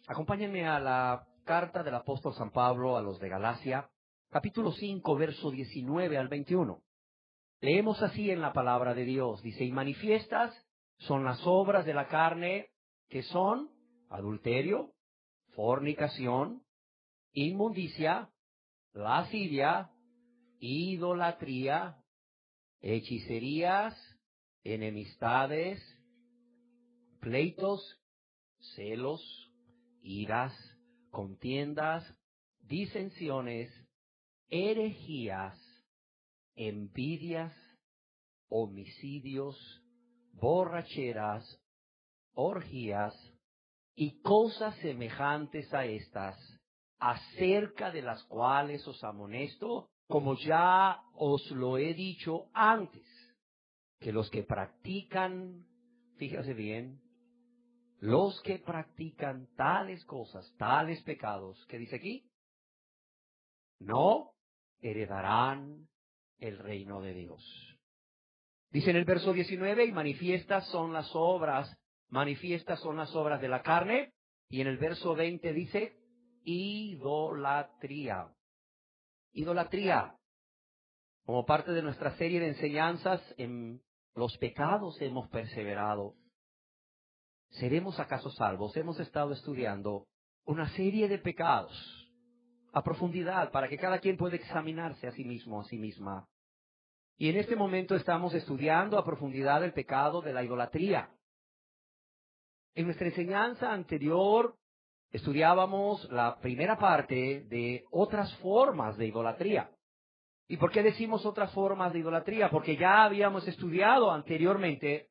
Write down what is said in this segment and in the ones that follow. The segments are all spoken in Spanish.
Acompáñenme a la carta del apóstol San Pablo a los de Galacia, capítulo 5, verso 19 al 21. Leemos así en la palabra de Dios. Dice, y manifiestas son las obras de la carne, que son adulterio, fornicación, inmundicia, lascivia, idolatría, hechicerías, enemistades, pleitos, celos, iras, contiendas, disensiones, herejías, envidias, homicidios, borracheras, orgías y cosas semejantes a estas, acerca de las cuales os amonesto, como ya os lo he dicho antes, que los que practican, fíjese bien, los que practican tales cosas, tales pecados, ¿qué dice aquí? No heredarán el reino de Dios. Dice en el verso 19, y manifiestas son las obras de la carne, y en el verso 20 dice, idolatría. Idolatría. Como parte de nuestra serie de enseñanzas en los pecados hemos perseverado. ¿Seremos acaso salvos? Hemos estado estudiando una serie de pecados a profundidad para que cada quien pueda examinarse a sí mismo, a sí misma. Y en este momento estamos estudiando a profundidad el pecado de la idolatría. En nuestra enseñanza anterior estudiábamos la primera parte de otras formas de idolatría. ¿Y por qué decimos otras formas de idolatría? Porque ya habíamos estudiado anteriormente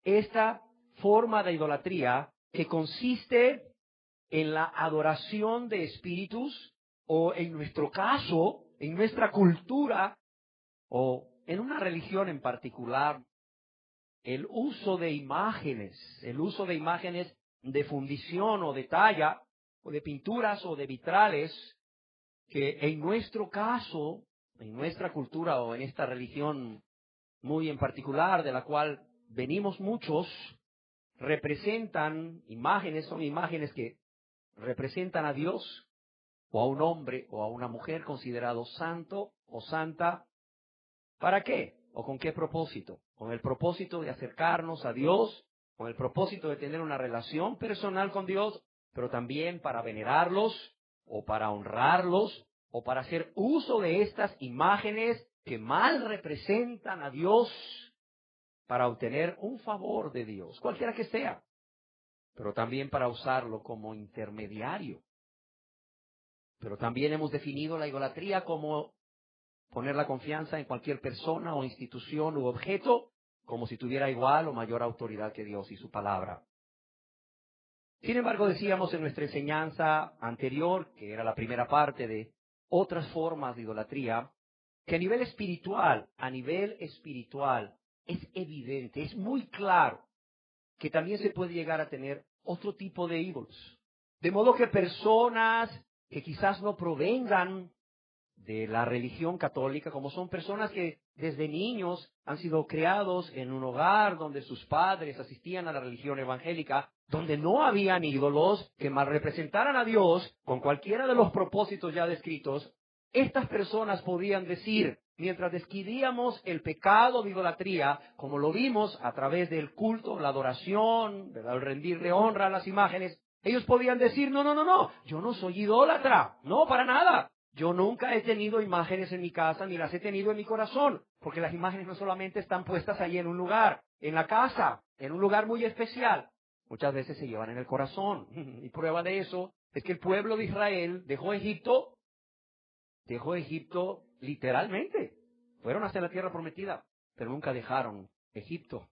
esta forma de idolatría que consiste en la adoración de espíritus o en nuestro caso, en nuestra cultura o en una religión en particular, el uso de imágenes de fundición o de talla o de pinturas o de vitrales que en nuestro caso, en nuestra cultura o en esta religión muy en particular de la cual venimos muchos, representan imágenes, son imágenes que representan a Dios o a un hombre o a una mujer considerado santo o santa. ¿Para qué? ¿O con qué propósito? Con el propósito de acercarnos a Dios, con el propósito de tener una relación personal con Dios, pero también para venerarlos o para honrarlos o para hacer uso de estas imágenes que mal representan a Dios para obtener un favor de Dios, cualquiera que sea, pero también para usarlo como intermediario. Pero también hemos definido la idolatría como poner la confianza en cualquier persona o institución u objeto como si tuviera igual o mayor autoridad que Dios y su palabra. Sin embargo, decíamos en nuestra enseñanza anterior, que era la primera parte de otras formas de idolatría, que a nivel espiritual, es evidente, es muy claro que también se puede llegar a tener otro tipo de ídolos. De modo que personas que quizás no provengan de la religión católica, como son personas que desde niños han sido criados en un hogar donde sus padres asistían a la religión evangélica, donde no habían ídolos que mal representaran a Dios con cualquiera de los propósitos ya descritos, estas personas podían decir, mientras describíamos el pecado de idolatría, como lo vimos a través del culto, la adoración, ¿verdad?, el rendirle honra a las imágenes, ellos podían decir, no, yo no soy idólatra, no, para nada. Yo nunca he tenido imágenes en mi casa, ni las he tenido en mi corazón, porque las imágenes no solamente están puestas ahí en un lugar, en la casa, en un lugar muy especial. Muchas veces se llevan en el corazón. Y prueba de eso es que el pueblo de Israel dejó Egipto literalmente. Fueron hacia la tierra prometida, pero nunca dejaron Egipto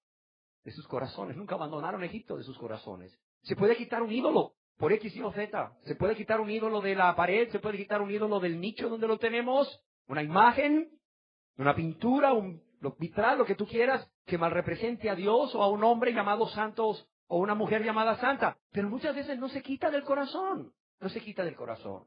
de sus corazones, nunca abandonaron Egipto de sus corazones. Se puede quitar un ídolo por X, Y o Z. Se puede quitar un ídolo de la pared, se puede quitar un ídolo del nicho donde lo tenemos, una imagen, una pintura, lo vitral, lo que tú quieras, que mal represente a Dios o a un hombre llamado santo o una mujer llamada santa. Pero muchas veces no se quita del corazón, no se quita del corazón.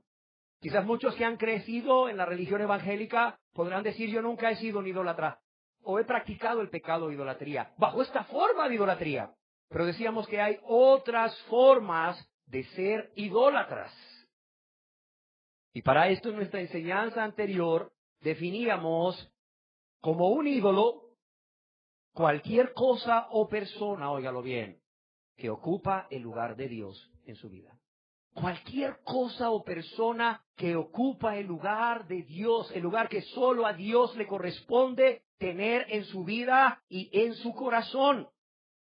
Quizás muchos que han crecido en la religión evangélica podrán decir, yo nunca he sido un idólatra o he practicado el pecado de idolatría, bajo esta forma de idolatría. Pero decíamos que hay otras formas de ser idólatras. Y para esto en nuestra enseñanza anterior definíamos como un ídolo cualquier cosa o persona, óigalo bien, que ocupa el lugar de Dios en su vida. Cualquier cosa o persona que ocupa el lugar de Dios, el lugar que solo a Dios le corresponde tener en su vida y en su corazón.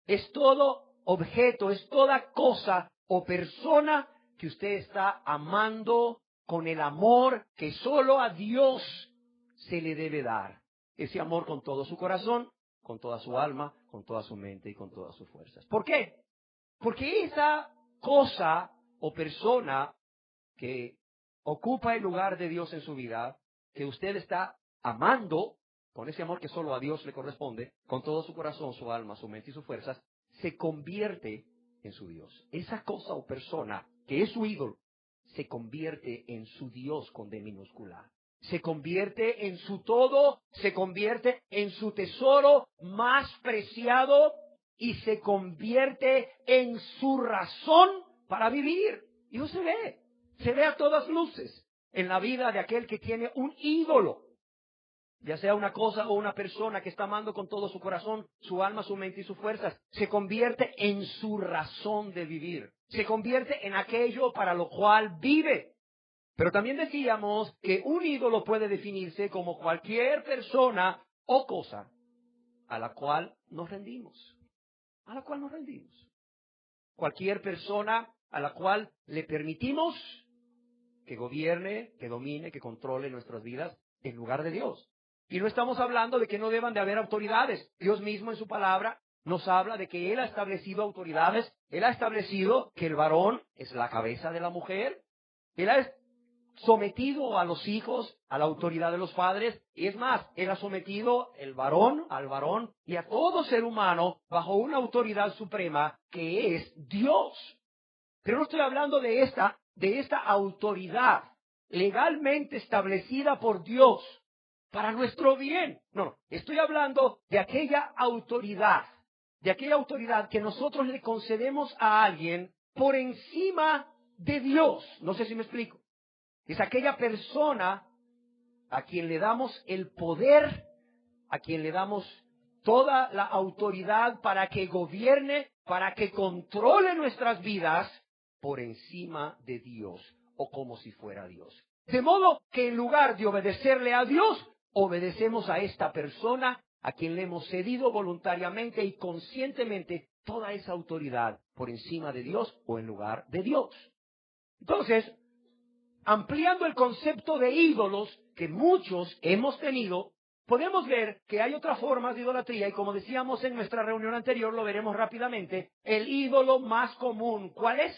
Es todo objeto, es toda cosa o persona que usted está amando con el amor que solo a Dios se le debe dar. Ese amor con todo su corazón, con toda su alma, con toda su mente y con todas sus fuerzas. ¿Por qué? Porque esa cosa o persona que ocupa el lugar de Dios en su vida, que usted está amando con ese amor que solo a Dios le corresponde, con todo su corazón, su alma, su mente y sus fuerzas, se convierte en su Dios. Esa cosa o persona que es su ídolo, se convierte en su Dios con D minúscula. Se convierte en su todo, se convierte en su tesoro más preciado y se convierte en su razón para vivir. Y eso se ve a todas luces en la vida de aquel que tiene un ídolo, ya sea una cosa o una persona que está amando con todo su corazón, su alma, su mente y sus fuerzas. Se convierte en su razón de vivir, se convierte en aquello para lo cual vive. Pero también decíamos que un ídolo puede definirse como cualquier persona o cosa a la cual nos rendimos. A la cual nos rendimos. Cualquier persona a la cual le permitimos que gobierne, que domine, que controle nuestras vidas en lugar de Dios. Y no estamos hablando de que no deban de haber autoridades. Dios mismo en su palabra nos habla de que Él ha establecido autoridades. Él ha establecido que el varón es la cabeza de la mujer. Él ha sometido a los hijos a la autoridad de los padres, y es más, Él ha sometido al varón y a todo ser humano bajo una autoridad suprema que es Dios. Pero no estoy hablando de esta autoridad legalmente establecida por Dios para nuestro bien. No, estoy hablando de aquella autoridad que nosotros le concedemos a alguien por encima de Dios. No sé si me explico. Es aquella persona a quien le damos el poder, a quien le damos toda la autoridad para que gobierne, para que controle nuestras vidas por encima de Dios o como si fuera Dios. De modo que en lugar de obedecerle a Dios, obedecemos a esta persona a quien le hemos cedido voluntariamente y conscientemente toda esa autoridad por encima de Dios o en lugar de Dios. Entonces, ampliando el concepto de ídolos que muchos hemos tenido, podemos ver que hay otras formas de idolatría y como decíamos en nuestra reunión anterior, lo veremos rápidamente, el ídolo más común, ¿cuál es?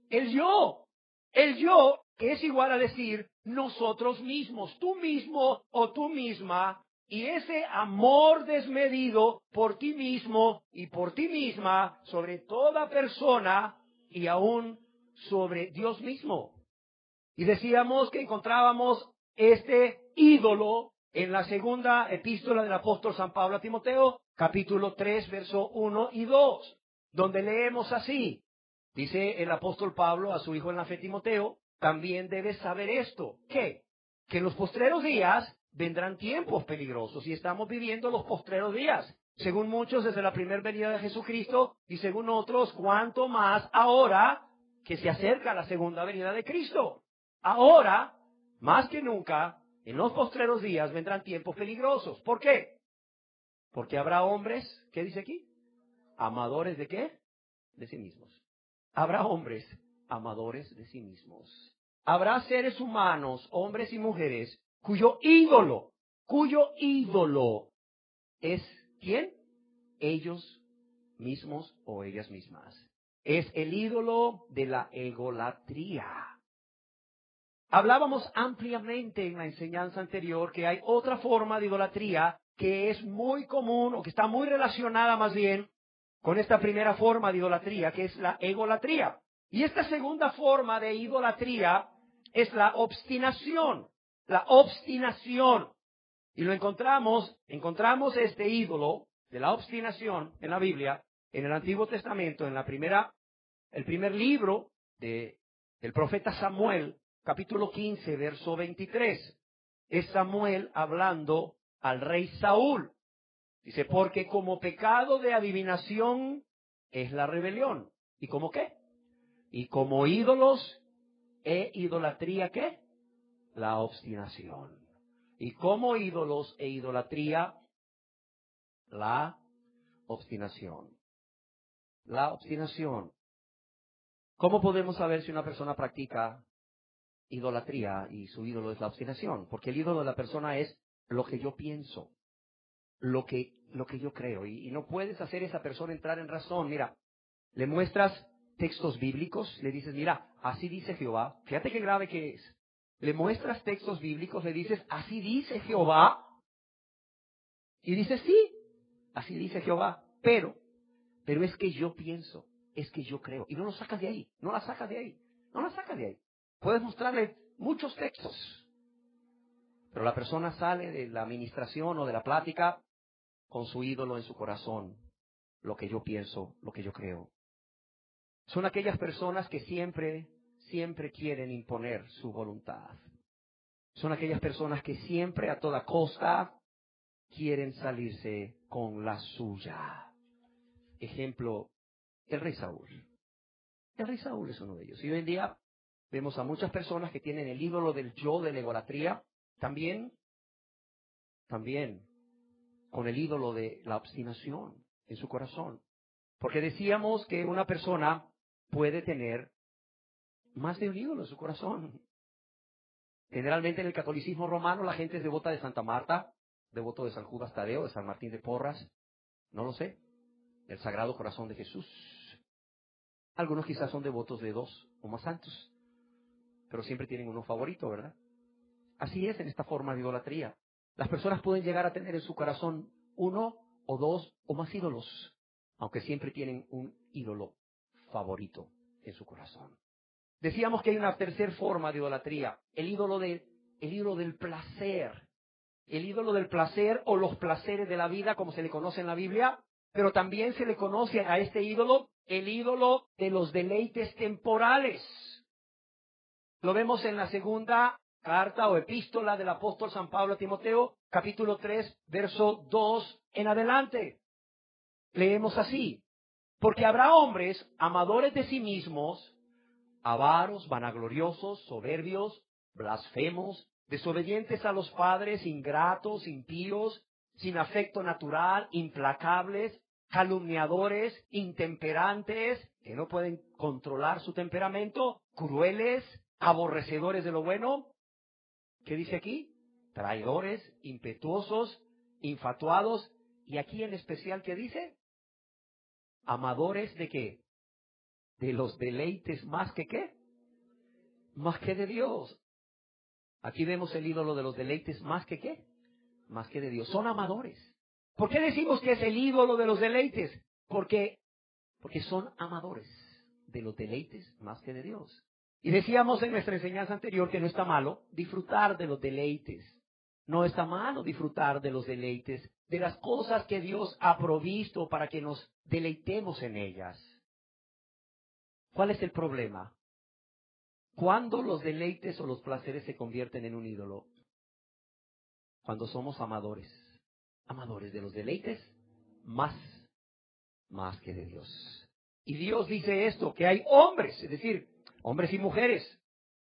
El yo. El yo, que es igual a decir nosotros mismos, tú mismo o tú misma, y ese amor desmedido por ti mismo y por ti misma sobre toda persona y aún sobre Dios mismo. Y decíamos que encontrábamos este ídolo en la segunda epístola del apóstol San Pablo a Timoteo, capítulo 3, verso 1 y 2, donde leemos así. Dice el apóstol Pablo a su hijo en la fe Timoteo, también debes saber esto, ¿qué? Que en los postreros días vendrán tiempos peligrosos y estamos viviendo los postreros días. Según muchos desde la primera venida de Jesucristo y según otros, cuanto más ahora que se acerca la segunda venida de Cristo. Ahora, más que nunca, en los postreros días vendrán tiempos peligrosos. ¿Por qué? Porque habrá hombres, ¿qué dice aquí? ¿Amadores de qué? De sí mismos. Habrá hombres amadores de sí mismos. Habrá seres humanos, hombres y mujeres, cuyo ídolo es, ¿quién? Ellos mismos o ellas mismas. Es el ídolo de la egolatría. Hablábamos ampliamente en la enseñanza anterior que hay otra forma de idolatría que es muy común o que está muy relacionada más bien con esta primera forma de idolatría, que es la egolatría. Y esta segunda forma de idolatría es la obstinación. La obstinación. Y lo encontramos este ídolo de la obstinación en la Biblia, en el Antiguo Testamento, en la primera El primer libro del profeta Samuel, capítulo 15, verso 23. Es Samuel hablando al rey Saúl. Dice, porque como pecado de adivinación es la rebelión. ¿Y como qué? Y como ídolos e idolatría, ¿qué? La obstinación. Y como ídolos e idolatría, la obstinación. La obstinación. ¿Cómo podemos saber si una persona practica idolatría y su ídolo es la obstinación? Porque el ídolo de la persona es lo que yo pienso, lo que yo creo. Y no puedes hacer a esa persona entrar en razón. Mira, le muestras textos bíblicos, le dices, mira, así dice Jehová. Fíjate qué grave que es. Le muestras textos bíblicos, le dices, así dice Jehová. Y dice, sí, así dice Jehová. Pero es que yo pienso, es que yo creo. Y no lo sacas de ahí, no la sacas de ahí, no la sacas de ahí. Puedes mostrarle muchos textos, pero la persona sale de la administración o de la plática con su ídolo en su corazón. Lo que yo pienso, lo que yo creo. Son aquellas personas que siempre quieren imponer su voluntad. Son aquellas personas que siempre a toda costa quieren salirse con la suya. Ejemplo, el rey Saúl. El rey Saúl es uno de ellos. Y hoy en día vemos a muchas personas que tienen el ídolo del yo, de la idolatría, también con el ídolo de la obstinación en su corazón. Porque decíamos que una persona puede tener más de un ídolo en su corazón. Generalmente en el catolicismo romano la gente es devota de Santa Marta, devoto de San Judas Tadeo, de San Martín de Porras, no lo sé, del Sagrado Corazón de Jesús. Algunos quizás son devotos de 2 o más santos, pero siempre tienen uno favorito, ¿verdad? Así es en esta forma de idolatría. Las personas pueden llegar a tener en su corazón 1 o 2 o más ídolos, aunque siempre tienen un ídolo favorito en su corazón. Decíamos que hay una tercera forma de idolatría, el ídolo del placer. El ídolo del placer o los placeres de la vida, como se le conoce en la Biblia, pero también se le conoce a este ídolo el ídolo de los deleites temporales. Lo vemos en la segunda carta o epístola del apóstol San Pablo a Timoteo, capítulo 3, verso 2 en adelante. Leemos así, porque habrá hombres amadores de sí mismos, avaros, vanagloriosos, soberbios, blasfemos, desobedientes a los padres, ingratos, impíos, sin afecto natural, implacables, calumniadores, intemperantes, que no pueden controlar su temperamento, crueles, aborrecedores de lo bueno. ¿Qué dice aquí? Traidores, impetuosos, infatuados, y aquí en especial, ¿qué dice? Amadores de qué? De los deleites más que qué, más que de Dios. Aquí vemos el ídolo de los deleites más que qué, más que de Dios. Son amadores. ¿Por qué decimos que es el ídolo de los deleites? Porque son amadores de los deleites más que de Dios. Y decíamos en nuestra enseñanza anterior que no está malo disfrutar de los deleites. No está malo disfrutar de los deleites, de las cosas que Dios ha provisto para que nos deleitemos en ellas. ¿Cuál es el problema? ¿Cuándo los deleites o los placeres se convierten en un ídolo? Cuando somos amadores de los deleites más que de Dios. Y Dios dice esto, que hay hombres, es decir, hombres y mujeres,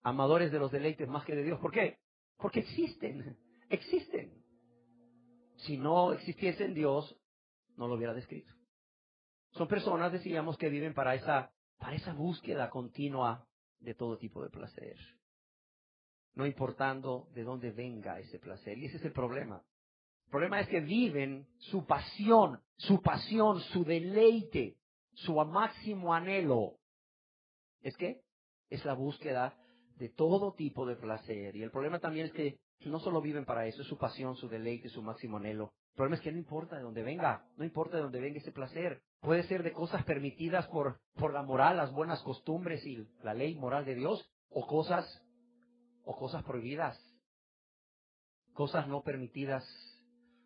amadores de los deleites más que de Dios. ¿Por qué? Porque existen. Si no existiesen, Dios no lo hubiera descrito. Son personas, decíamos, que viven para esa búsqueda continua de todo tipo de placer, no importando de dónde venga ese placer. Y ese es el problema. El problema es que viven su pasión, su deleite, su máximo anhelo. ¿Es qué? Es la búsqueda de todo tipo de placer. Y el problema también es que no solo viven para eso, es su pasión, su deleite, su máximo anhelo. El problema es que no importa de dónde venga, no importa de dónde venga ese placer. Puede ser de cosas permitidas por la moral, las buenas costumbres y la ley moral de Dios, o cosas prohibidas, cosas no permitidas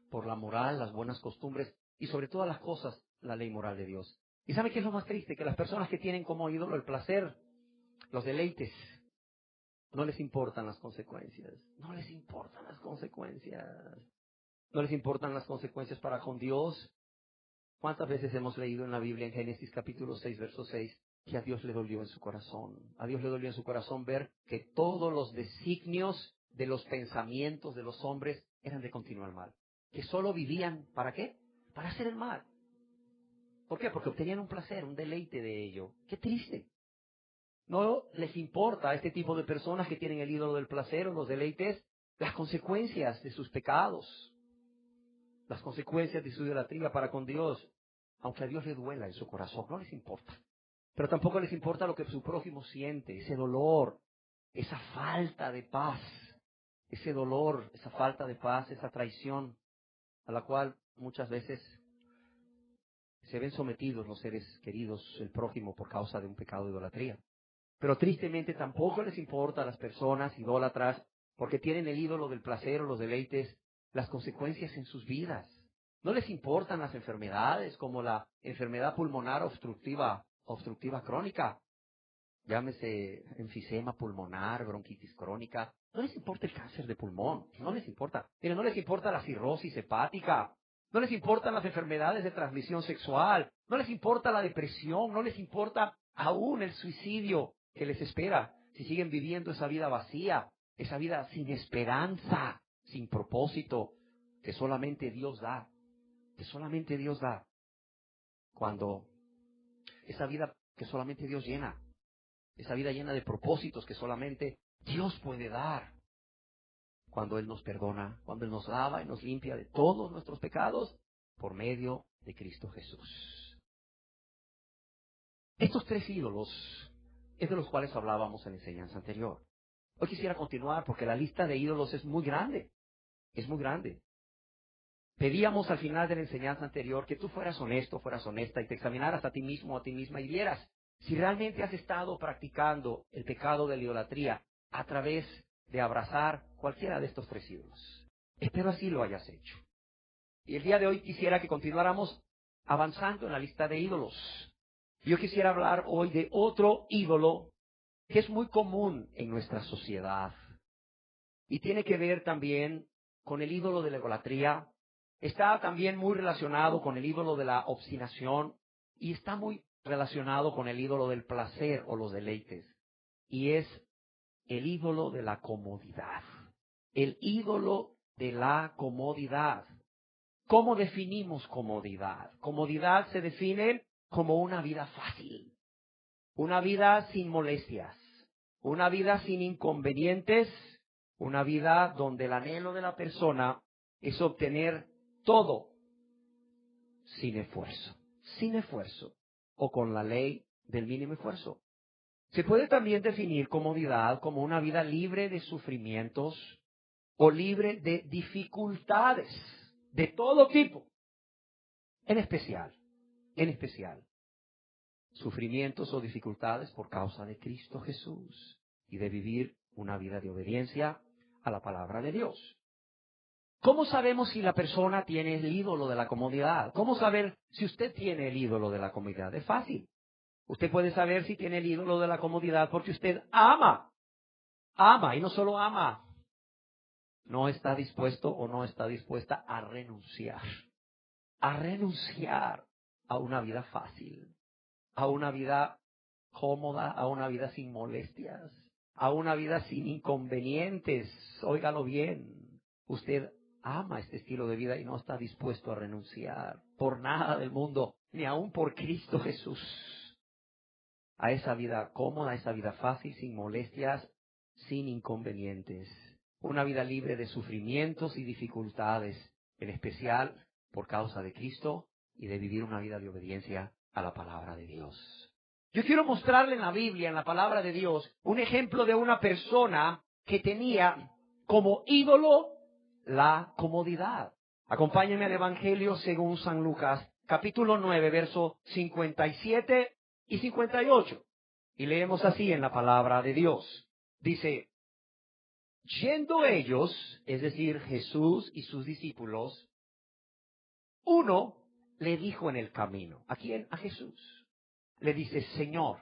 por la moral, las buenas costumbres y sobre todas las cosas, la ley moral de Dios. ¿Y sabe qué es lo más triste? Que las personas que tienen como ídolo el placer, los deleites, no les importan las consecuencias. No les importan las consecuencias. No les importan las consecuencias para con Dios. ¿Cuántas veces hemos leído en la Biblia, en Génesis capítulo 6, verso 6, que a Dios le dolió en su corazón? A Dios le dolió en su corazón ver que todos los designios de los pensamientos de los hombres eran de continuo mal. Que solo vivían, ¿para qué? Para hacer el mal. ¿Por qué? Porque obtenían un placer, un deleite de ello. ¡Qué triste! No les importa a este tipo de personas que tienen el ídolo del placer o los deleites las consecuencias de sus pecados, las consecuencias de su idolatría para con Dios, aunque a Dios le duela en su corazón, no les importa. Pero tampoco les importa lo que su prójimo siente, ese dolor, esa falta de paz, ese dolor, esa falta de paz, esa traición a la cual muchas veces se ven sometidos los seres queridos, el prójimo, por causa de un pecado de idolatría. Pero tristemente tampoco les importa a las personas idólatras, porque tienen el ídolo del placer o los deleites, las consecuencias en sus vidas. No les importan las enfermedades como la enfermedad pulmonar obstructiva crónica, llámese enfisema pulmonar, bronquitis crónica. No les importa el cáncer de pulmón, no les importa. Miren, no les importa la cirrosis hepática, no les importan las enfermedades de transmisión sexual, no les importa la depresión, no les importa aún el suicidio que les espera si siguen viviendo esa vida vacía, esa vida sin esperanza, sin propósito, que solamente Dios da, que solamente Dios da. Cuando esa vida que solamente Dios llena, esa vida llena de propósitos que solamente Dios puede dar. Cuando Él nos perdona, cuando Él nos lava y nos limpia de todos nuestros pecados por medio de Cristo Jesús. Estos tres ídolos es de los cuales hablábamos en la enseñanza anterior. Hoy quisiera continuar porque la lista de ídolos es muy grande. Es muy grande. Pedíamos al final de la enseñanza anterior que tú fueras honesto, fueras honesta y te examinaras a ti mismo o a ti misma y vieras si realmente has estado practicando el pecado de la idolatría a través de abrazar cualquiera de estos tres ídolos. Espero así lo hayas hecho. Y el día de hoy quisiera que continuáramos avanzando en la lista de ídolos. Yo quisiera hablar hoy de otro ídolo que es muy común en nuestra sociedad y tiene que ver también con el ídolo de la idolatría. Está también muy relacionado con el ídolo de la obstinación y está muy relacionado con el ídolo del placer o los deleites. Y es el ídolo de la comodidad. El ídolo de la comodidad. ¿Cómo definimos comodidad? Comodidad se define como una vida fácil, una vida sin molestias, una vida sin inconvenientes, una vida donde el anhelo de la persona es obtener todo sin esfuerzo o con la ley del mínimo esfuerzo. Se puede también definir comodidad como una vida libre de sufrimientos o libre de dificultades de todo tipo, en especial, sufrimientos o dificultades por causa de Cristo Jesús y de vivir una vida de obediencia a la palabra de Dios. ¿Cómo sabemos si la persona tiene el ídolo de la comodidad? ¿Cómo saber si usted tiene el ídolo de la comodidad? Es fácil. Usted puede saber si tiene el ídolo de la comodidad porque usted ama y no solo ama, no está dispuesto o no está dispuesta a renunciar a una vida fácil, a una vida cómoda, a una vida sin molestias, a una vida sin inconvenientes. Óigalo bien, usted ama este estilo de vida y no está dispuesto a renunciar por nada del mundo, ni aun por Cristo Jesús, a esa vida cómoda, a esa vida fácil, sin molestias, sin inconvenientes. Una vida libre de sufrimientos y dificultades, en especial por causa de Cristo y de vivir una vida de obediencia a la palabra de Dios. Yo quiero mostrarle en la Biblia, en la palabra de Dios, un ejemplo de una persona que tenía como ídolo la comodidad. Acompáñenme al Evangelio según San Lucas, capítulo 9, verso 57 y 58. Y leemos así en la palabra de Dios. Dice: yendo ellos, es decir, Jesús y sus discípulos, uno le dijo en el camino. ¿A quién? A Jesús. Le dice, Señor,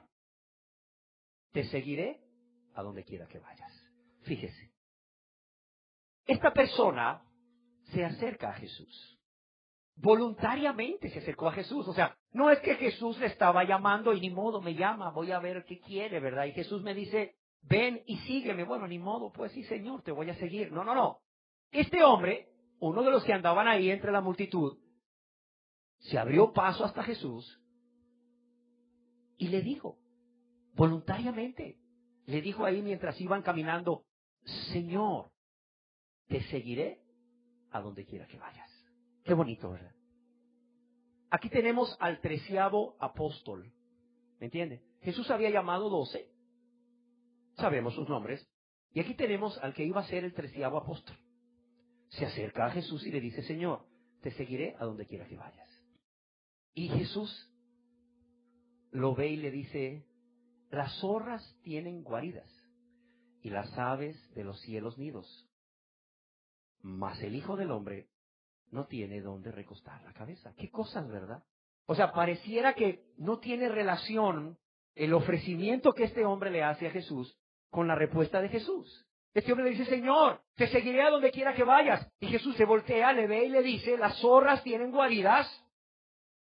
te seguiré a donde quiera que vayas. Fíjese, esta persona se acerca a Jesús. Voluntariamente se acercó a Jesús. O sea, no es que Jesús le estaba llamando y ni modo me llama, voy a ver qué quiere, ¿verdad? Y Jesús me dice, ven y sígueme. Bueno, ni modo, pues sí, Señor, te voy a seguir. No, no, no. Este hombre, uno de los que andaban ahí entre la multitud, se abrió paso hasta Jesús y le dijo, voluntariamente, le dijo ahí mientras iban caminando, Señor, te seguiré a donde quiera que vayas. Qué bonito, ¿verdad? Aquí tenemos al 13º apóstol. ¿Me entiende? Jesús había llamado 12. Sabemos sus nombres. Y aquí tenemos al que iba a ser el 13º apóstol. Se acerca a Jesús y le dice, Señor, te seguiré a donde quiera que vayas. Y Jesús lo ve y le dice, las zorras tienen guaridas y las aves de los cielos nidos, mas el Hijo del Hombre no tiene dónde recostar la cabeza. Qué cosas, ¿verdad? O sea, pareciera que no tiene relación el ofrecimiento que este hombre le hace a Jesús con la respuesta de Jesús. Este hombre le dice, Señor, te seguiré a donde quiera que vayas. Y Jesús se voltea, le ve y le dice, las zorras tienen guaridas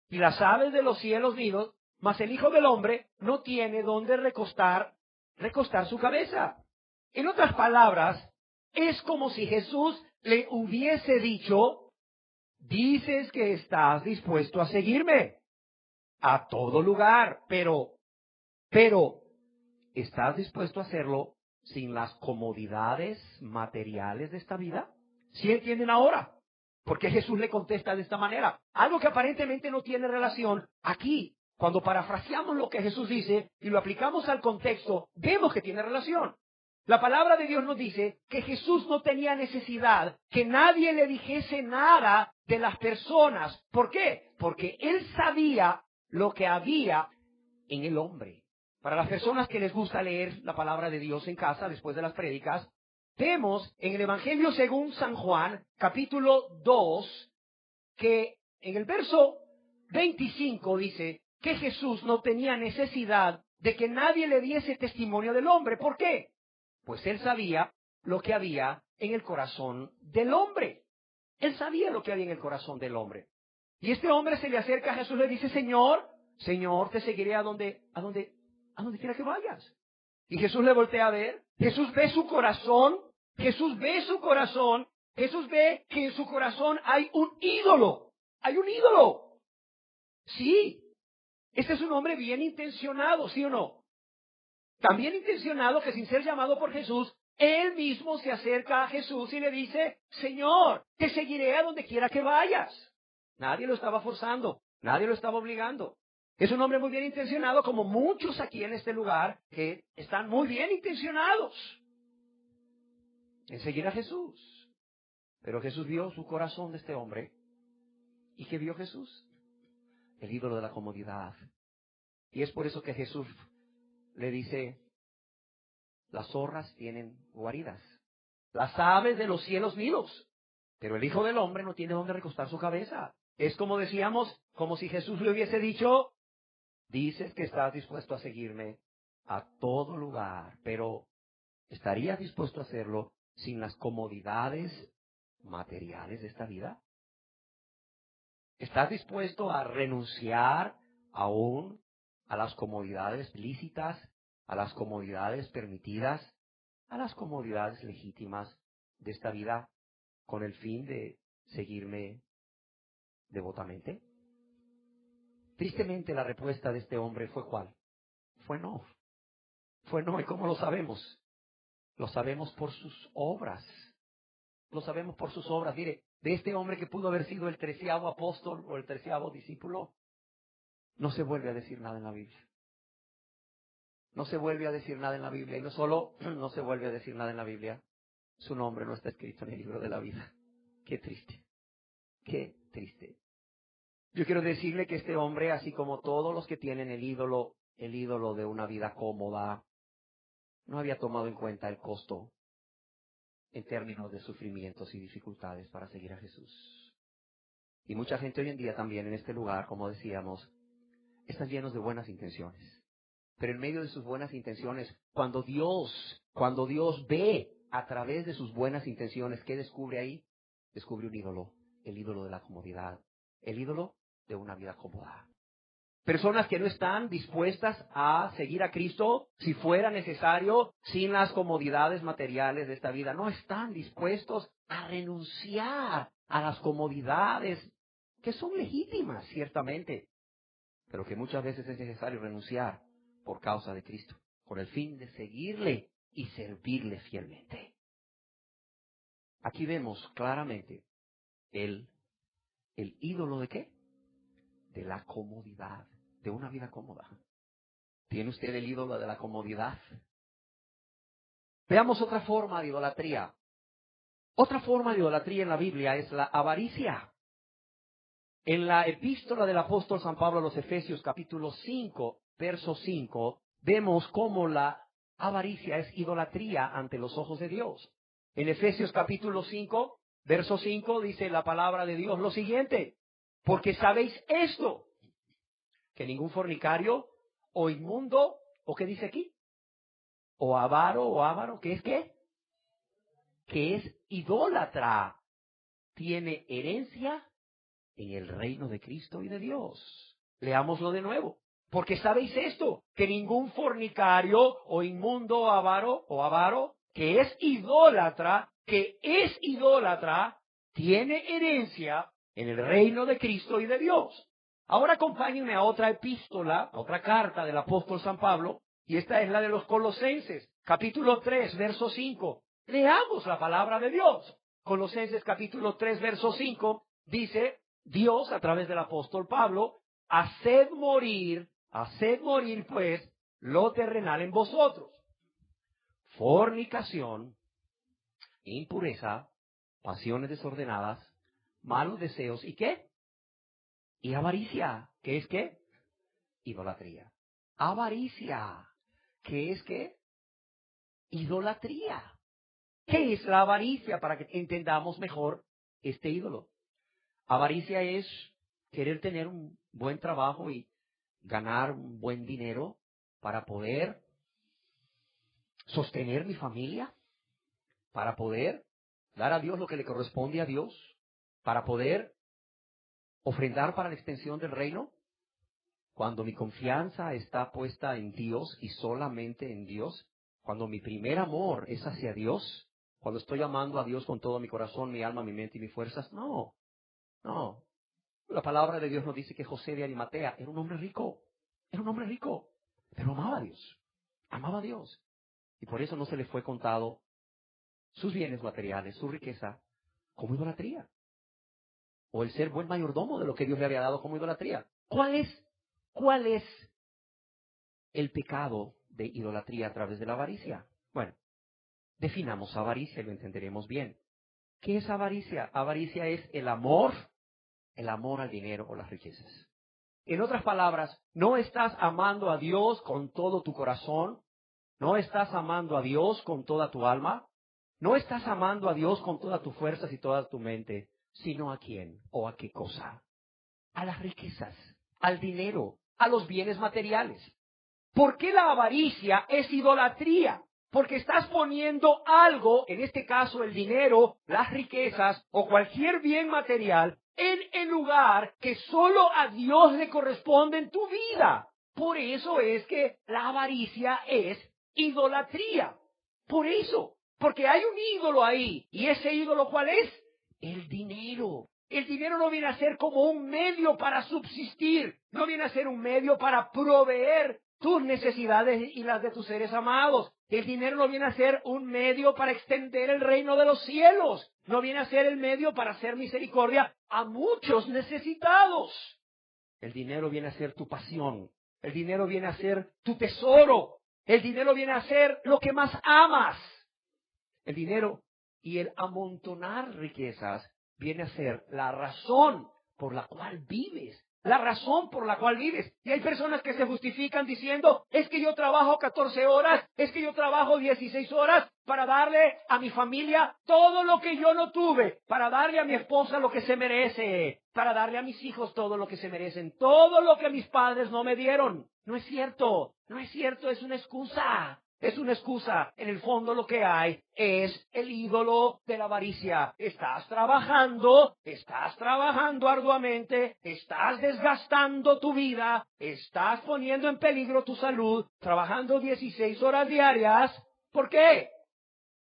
y las aves de los cielos nidos, mas el Hijo del Hombre no tiene dónde recostar su cabeza. En otras palabras, es como si Jesús le hubiese dicho, dices que estás dispuesto a seguirme a todo lugar, pero, ¿estás dispuesto a hacerlo sin las comodidades materiales de esta vida? ¿Sí entienden ahora? Porque Jesús le contesta de esta manera. Algo que aparentemente no tiene relación. Aquí, cuando parafraseamos lo que Jesús dice y lo aplicamos al contexto, vemos que tiene relación. La palabra de Dios nos dice que Jesús no tenía necesidad que nadie le dijese nada de las personas. ¿Por qué? Porque Él sabía lo que había en el hombre. Para las personas que les gusta leer la palabra de Dios en casa después de las prédicas, vemos en el Evangelio según San Juan, capítulo 2, que en el verso 25 dice que Jesús no tenía necesidad de que nadie le diese testimonio del hombre. ¿Por qué? Pues Él sabía lo que había en el corazón del hombre. Él sabía lo que había en el corazón del hombre. Y este hombre se le acerca a Jesús y le dice, Señor, te seguiré a donde quiera que vayas. Y Jesús le voltea a ver. Jesús ve su corazón. Jesús ve que en su corazón hay un ídolo. Hay un ídolo. Sí. Este es un hombre bien intencionado, ¿sí o no? Tan bien intencionado que sin ser llamado por Jesús, él mismo se acerca a Jesús y le dice, Señor, te seguiré a donde quiera que vayas. Nadie lo estaba forzando, nadie lo estaba obligando. Es un hombre muy bien intencionado, como muchos aquí en este lugar, que están muy bien intencionados en seguir a Jesús. Pero Jesús vio su corazón de este hombre. ¿Y qué vio Jesús? El ídolo de la comodidad. Y es por eso que Jesús le dice, las zorras tienen guaridas, las aves de los cielos nidos, pero el Hijo del Hombre no tiene dónde recostar su cabeza. Es como decíamos, como si Jesús le hubiese dicho, dices que estás dispuesto a seguirme a todo lugar, pero ¿estarías dispuesto a hacerlo sin las comodidades materiales de esta vida? ¿Estás dispuesto a renunciar aún a las comodidades lícitas, a las comodidades permitidas, a las comodidades legítimas de esta vida con el fin de seguirme devotamente? Tristemente la respuesta de este hombre fue ¿cuál? Fue no. Fue no. ¿Y cómo lo sabemos? Lo sabemos por sus obras. Lo sabemos por sus obras. Mire, de este hombre que pudo haber sido el 13º apóstol o el 13º discípulo, no se vuelve a decir nada en la Biblia. No se vuelve a decir nada en la Biblia. Y no solo no se vuelve a decir nada en la Biblia, su nombre no está escrito en el libro de la vida. Qué triste. Qué triste. Yo quiero decirle que este hombre, así como todos los que tienen el ídolo de una vida cómoda, no había tomado en cuenta el costo en términos de sufrimientos y dificultades para seguir a Jesús. Y mucha gente hoy en día también en este lugar, como decíamos, están llenos de buenas intenciones. Pero en medio de sus buenas intenciones, cuando Dios ve a través de sus buenas intenciones, ¿qué descubre ahí? Descubre un ídolo, el ídolo de la comodidad, el ídolo de una vida cómoda. Personas que no están dispuestas a seguir a Cristo si fuera necesario, sin las comodidades materiales de esta vida. No están dispuestos a renunciar a las comodidades que son legítimas, ciertamente, pero que muchas veces es necesario renunciar por causa de Cristo, con el fin de seguirle y servirle fielmente. Aquí vemos claramente el ídolo de ¿qué? De la comodidad, de una vida cómoda. ¿Tiene usted el ídolo de la comodidad? Veamos otra forma de idolatría. Otra forma de idolatría en la Biblia es la avaricia. En la epístola del apóstol San Pablo a los Efesios, capítulo 5, verso 5, vemos cómo la avaricia es idolatría ante los ojos de Dios. En Efesios capítulo 5, verso 5, dice la palabra de Dios lo siguiente: porque sabéis esto, que ningún fornicario, o inmundo, o ¿qué dice aquí? O avaro, ¿qué es qué? Que es idólatra, tiene herencia en el reino de Cristo y de Dios. Leámoslo de nuevo. Porque sabéis esto, que ningún fornicario o inmundo o avaro, que es idólatra, tiene herencia en el reino de Cristo y de Dios. Ahora acompáñenme a otra epístola, a otra carta del apóstol San Pablo, y esta es la de los Colosenses, capítulo 3, verso 5. Leamos la palabra de Dios. Colosenses capítulo 3, verso 5, dice Dios, a través del apóstol Pablo: haced morir pues lo terrenal en vosotros: fornicación, impureza, pasiones desordenadas, malos deseos, ¿y qué? Y avaricia, ¿qué es qué? Idolatría. Avaricia, ¿qué es qué? Idolatría. ¿Qué es la avaricia? Para que entendamos mejor este ídolo. Avaricia es querer tener un buen trabajo y ganar un buen dinero para poder sostener mi familia, para poder dar a Dios lo que le corresponde a Dios, para poder ofrendar para la extensión del reino. Cuando mi confianza está puesta en Dios y solamente en Dios, cuando mi primer amor es hacia Dios, cuando estoy amando a Dios con todo mi corazón, mi alma, mi mente y mis fuerzas, no. La palabra de Dios nos dice que José de Arimatea era un hombre rico, pero amaba a Dios. Y por eso no se le fue contado sus bienes materiales, su riqueza, como idolatría. O el ser buen mayordomo de lo que Dios le había dado como idolatría. ¿Cuál es el pecado de idolatría a través de la avaricia? Bueno, definamos avaricia y lo entenderemos bien. ¿Qué es avaricia? Avaricia es el amor al dinero o las riquezas. En otras palabras, no estás amando a Dios con todo tu corazón, no estás amando a Dios con toda tu alma, no estás amando a Dios con todas tus fuerzas y toda tu mente, sino ¿a quién o a qué cosa? A las riquezas, al dinero, a los bienes materiales. ¿Por qué la avaricia es idolatría? Porque estás poniendo algo, en este caso el dinero, las riquezas o cualquier bien material, en el lugar que solo a Dios le corresponde en tu vida. Por eso es que la avaricia es idolatría. Por eso, porque hay un ídolo ahí. ¿Y ese ídolo cuál es? El dinero. El dinero no viene a ser como un medio para subsistir, no viene a ser un medio para proveer tus necesidades y las de tus seres amados. El dinero no viene a ser un medio para extender el reino de los cielos, no viene a ser el medio para hacer misericordia a muchos necesitados. El dinero viene a ser tu pasión, el dinero viene a ser tu tesoro, el dinero viene a ser lo que más amas. El dinero y el amontonar riquezas viene a ser la razón por la cual vives, la razón por la cual vives. Y hay personas que se justifican diciendo, es que yo trabajo 14 horas, es que yo trabajo 16 horas para darle a mi familia todo lo que yo no tuve, para darle a mi esposa lo que se merece, para darle a mis hijos todo lo que se merecen, todo lo que mis padres no me dieron. No es cierto, no es cierto, es una excusa. Es una excusa. En el fondo lo que hay es el ídolo de la avaricia. Estás trabajando arduamente, estás desgastando tu vida, estás poniendo en peligro tu salud, trabajando 16 horas diarias. ¿Por qué?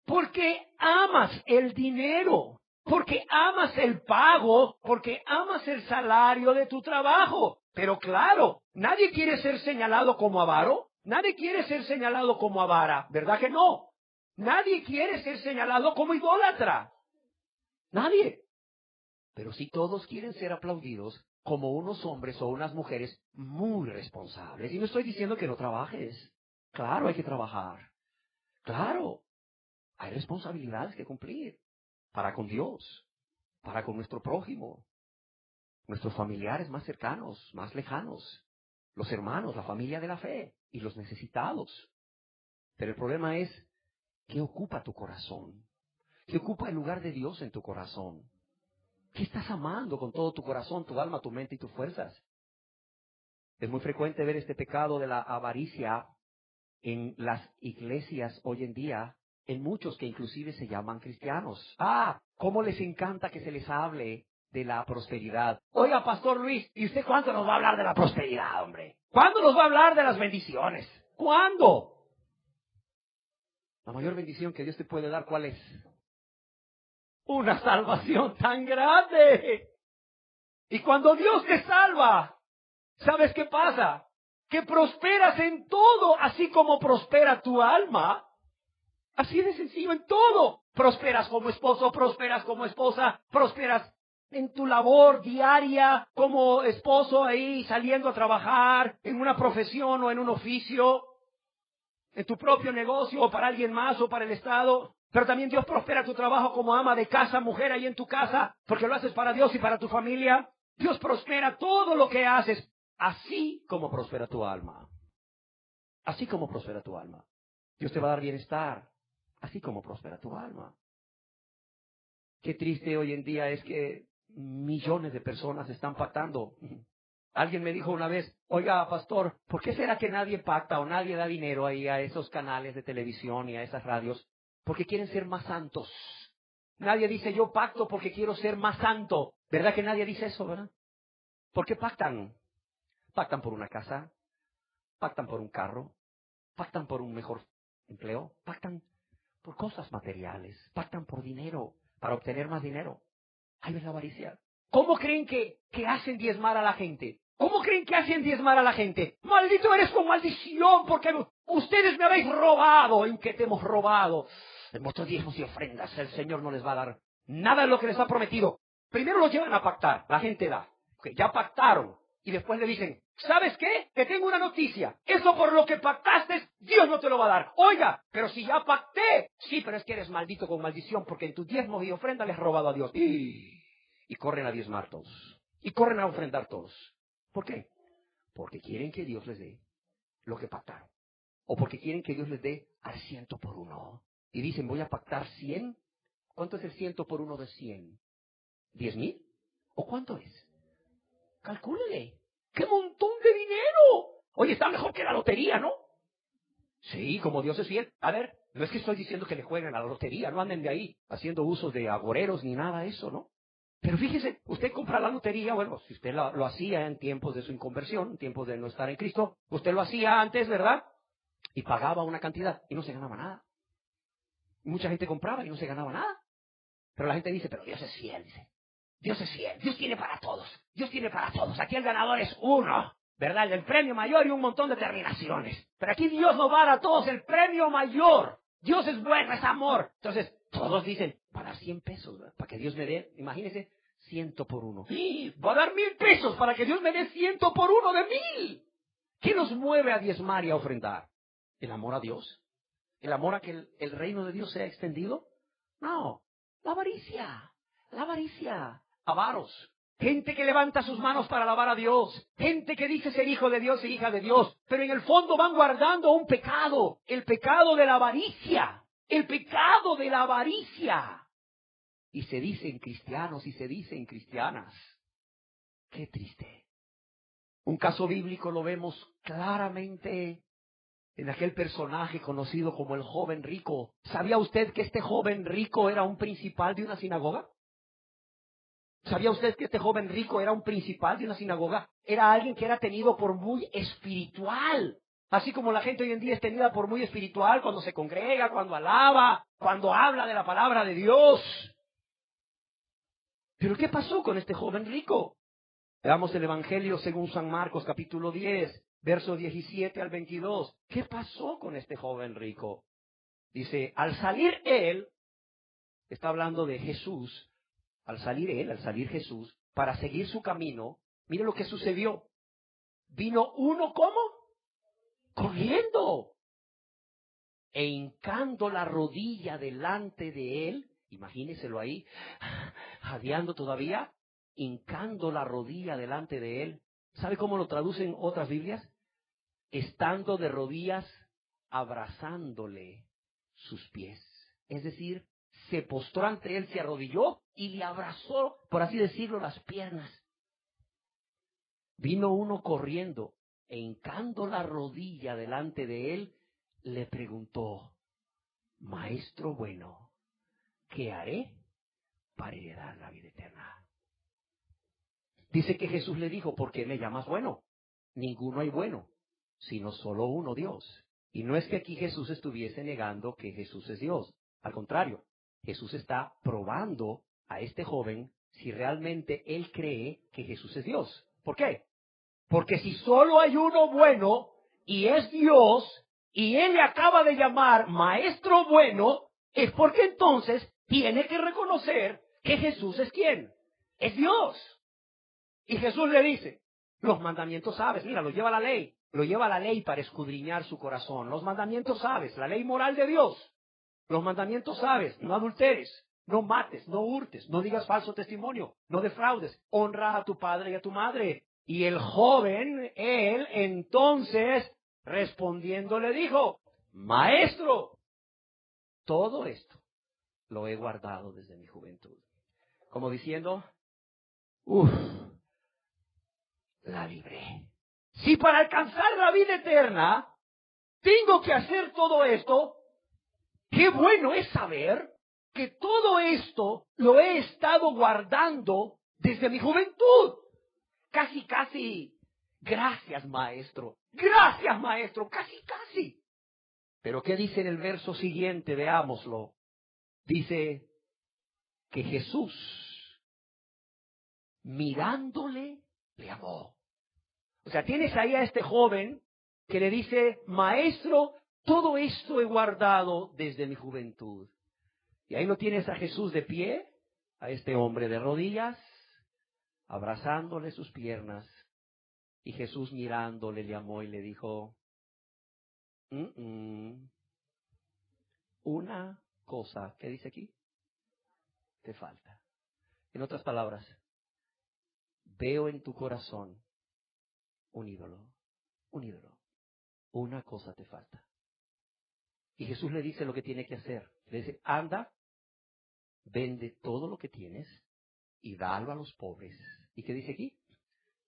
Porque amas el dinero, porque amas el pago, porque amas el salario de tu trabajo. Pero claro, nadie quiere ser señalado como avaro. Nadie quiere ser señalado como avara, ¿verdad que no? Nadie quiere ser señalado como idólatra. Nadie. Pero sí todos quieren ser aplaudidos como unos hombres o unas mujeres muy responsables. Y no estoy diciendo que no trabajes. Claro, hay que trabajar. Claro, hay responsabilidades que cumplir. Para con Dios, para con nuestro prójimo, nuestros familiares más cercanos, más lejanos, los hermanos, la familia de la fe y los necesitados. Pero el problema es, ¿qué ocupa tu corazón? ¿Qué ocupa el lugar de Dios en tu corazón? ¿Qué estás amando con todo tu corazón, tu alma, tu mente y tus fuerzas? Es muy frecuente ver este pecado de la avaricia en las iglesias hoy en día, en muchos que inclusive se llaman cristianos. ¿Cómo les encanta que se les hable de la prosperidad? Oiga, Pastor Luis, ¿y usted cuándo nos va a hablar de la prosperidad, hombre? ¿Cuándo nos va a hablar de las bendiciones? ¿Cuándo? La mayor bendición que Dios te puede dar, ¿cuál es? Una salvación tan grande. Y cuando Dios te salva, ¿sabes qué pasa? Que prosperas en todo, así como prospera tu alma. Así de sencillo, en todo. Prosperas como esposo, prosperas como esposa, prosperas en tu labor diaria como esposo ahí saliendo a trabajar en una profesión o en un oficio, en tu propio negocio o para alguien más o para el Estado. Pero también Dios prospera tu trabajo como ama de casa, mujer ahí en tu casa, porque lo haces para Dios y para tu familia. Dios prospera todo lo que haces, así como prospera tu alma. Así como prospera tu alma. Dios te va a dar bienestar, así como prospera tu alma. Qué triste hoy en día es que millones de personas están pactando. Alguien me dijo una vez, oiga, pastor, ¿por qué será que nadie pacta o nadie da dinero ahí a esos canales de televisión y a esas radios? Porque quieren ser más santos. Nadie dice, yo pacto porque quiero ser más santo. ¿Verdad que nadie dice eso, verdad? ¿Por qué pactan? Pactan por una casa, pactan por un carro, pactan por un mejor empleo, pactan por cosas materiales, pactan por dinero, para obtener más dinero. Ahí ves la avaricia. ¿Cómo creen que hacen diezmar a la gente? ¿Cómo creen que hacen diezmar a la gente? Maldito eres con maldición, porque ustedes me habéis robado. ¿En qué te hemos robado? En vuestros diezmos y ofrendas el Señor no les va a dar nada de lo que les ha prometido. Primero los llevan a pactar, la gente da. Okay, ya pactaron. Y después le dicen, ¿sabes qué? Te tengo una noticia. Eso por lo que pactaste, Dios no te lo va a dar. Oiga, pero si ya pacté. Sí, pero es que eres maldito con maldición, porque en tus diezmos y ofrendas le has robado a Dios. Y corren a diezmar todos. Y corren a ofrendar todos. ¿Por qué? Porque quieren que Dios les dé lo que pactaron. O porque quieren que Dios les dé al 100 por 1. Y dicen, voy a pactar 100. ¿Cuánto es el 100 por 1 de 100? ¿10,000? ¿O cuánto es? Calcúlele. ¡Qué montón de dinero! Oye, está mejor que la lotería, ¿no? Sí, como Dios es fiel. A ver, no es que estoy diciendo que le jueguen a la lotería, no anden de ahí haciendo usos de agoreros ni nada de eso, ¿no? Pero fíjese, usted compra la lotería, bueno, si usted lo hacía en tiempos de su inconversión, en tiempos de no estar en Cristo, usted lo hacía antes, ¿verdad? Y pagaba una cantidad y no se ganaba nada. Y mucha gente compraba y no se ganaba nada. Pero la gente dice, pero Dios es fiel, dice. Dios es fiel, Dios tiene para todos, Dios tiene para todos. Aquí el ganador es uno, ¿verdad? El premio mayor y un montón de terminaciones. Pero aquí Dios nos va a dar a todos el premio mayor. Dios es bueno, es amor. Entonces, todos dicen, va a dar 100 pesos, ¿verdad? Para que Dios me dé, imagínense, 100 por 1. Va a dar 1,000 pesos para que Dios me dé 100 por 1 de 1,000. ¿Qué nos mueve a diezmar y a ofrendar? ¿El amor a Dios? ¿El amor a que el reino de Dios sea extendido? No, la avaricia, la avaricia. Avaros. gente que levanta sus manos para alabar a Dios, gente que dice ser hijo de Dios e hija de Dios, pero en el fondo van guardando un pecado, el pecado de la avaricia, el pecado de la avaricia. Y se dicen cristianos y se dicen cristianas. Qué triste. Un caso bíblico lo vemos claramente en aquel personaje conocido como el joven rico. ¿Sabía usted que este joven rico era un principal de una sinagoga? ¿Sabía usted que este joven rico era un principal de una sinagoga? Era alguien que era tenido por muy espiritual. Así como la gente hoy en día es tenida por muy espiritual cuando se congrega, cuando alaba, cuando habla de la palabra de Dios. ¿Pero qué pasó con este joven rico? Veamos el Evangelio según San Marcos, capítulo 10, versos 17 al 22. ¿Qué pasó con este joven rico? Dice, al salir él, está hablando de Jesús, al salir Jesús, para seguir su camino, mire lo que sucedió. Vino uno, ¿cómo? Corriendo. E hincando la rodilla delante de él, imagíneselo ahí, jadeando todavía, hincando la rodilla delante de él. ¿Sabe cómo lo traducen otras Biblias? Estando de rodillas, abrazándole sus pies. Es decir, se postró ante él, se arrodilló y le abrazó, por así decirlo, las piernas. Vino uno corriendo e hincando la rodilla delante de él, le preguntó, Maestro bueno, ¿qué haré para heredar la vida eterna? Dice que Jesús le dijo, ¿por qué me llamas bueno? Ninguno hay bueno, sino solo uno, Dios. Y no es que aquí Jesús estuviese negando que Jesús es Dios. Al contrario, Jesús está probando a este joven si realmente él cree que Jesús es Dios. ¿Por qué? Porque si solo hay uno bueno y es Dios, y él le acaba de llamar Maestro bueno, es porque entonces tiene que reconocer que Jesús es ¿quién? Es Dios. Y Jesús le dice, los mandamientos sabes, mira, lo lleva la ley para escudriñar su corazón. Los mandamientos sabes, la ley moral de Dios. Los mandamientos sabes, no adulteres, no mates, no hurtes, no digas falso testimonio, no defraudes, honra a tu padre y a tu madre. Y el joven, él, entonces, respondiendo le dijo, Maestro, todo esto lo he guardado desde mi juventud. Como diciendo, la libré. Si para alcanzar la vida eterna tengo que hacer todo esto, qué bueno es saber que todo esto lo he estado guardando desde mi juventud. Casi, gracias maestro, casi. Pero ¿qué dice en el verso siguiente? Veámoslo. Dice que Jesús, mirándole, le amó. O sea, tienes ahí a este joven que le dice, Maestro, todo esto he guardado desde mi juventud. Y ahí lo tienes a Jesús de pie, a este hombre de rodillas, abrazándole sus piernas. Y Jesús mirándole le amó y le dijo, una cosa, ¿qué dice aquí? Te falta. En otras palabras, veo en tu corazón un ídolo. Una cosa te falta. Y Jesús le dice lo que tiene que hacer. Le dice, anda, vende todo lo que tienes y dalo a los pobres. ¿Y qué dice aquí?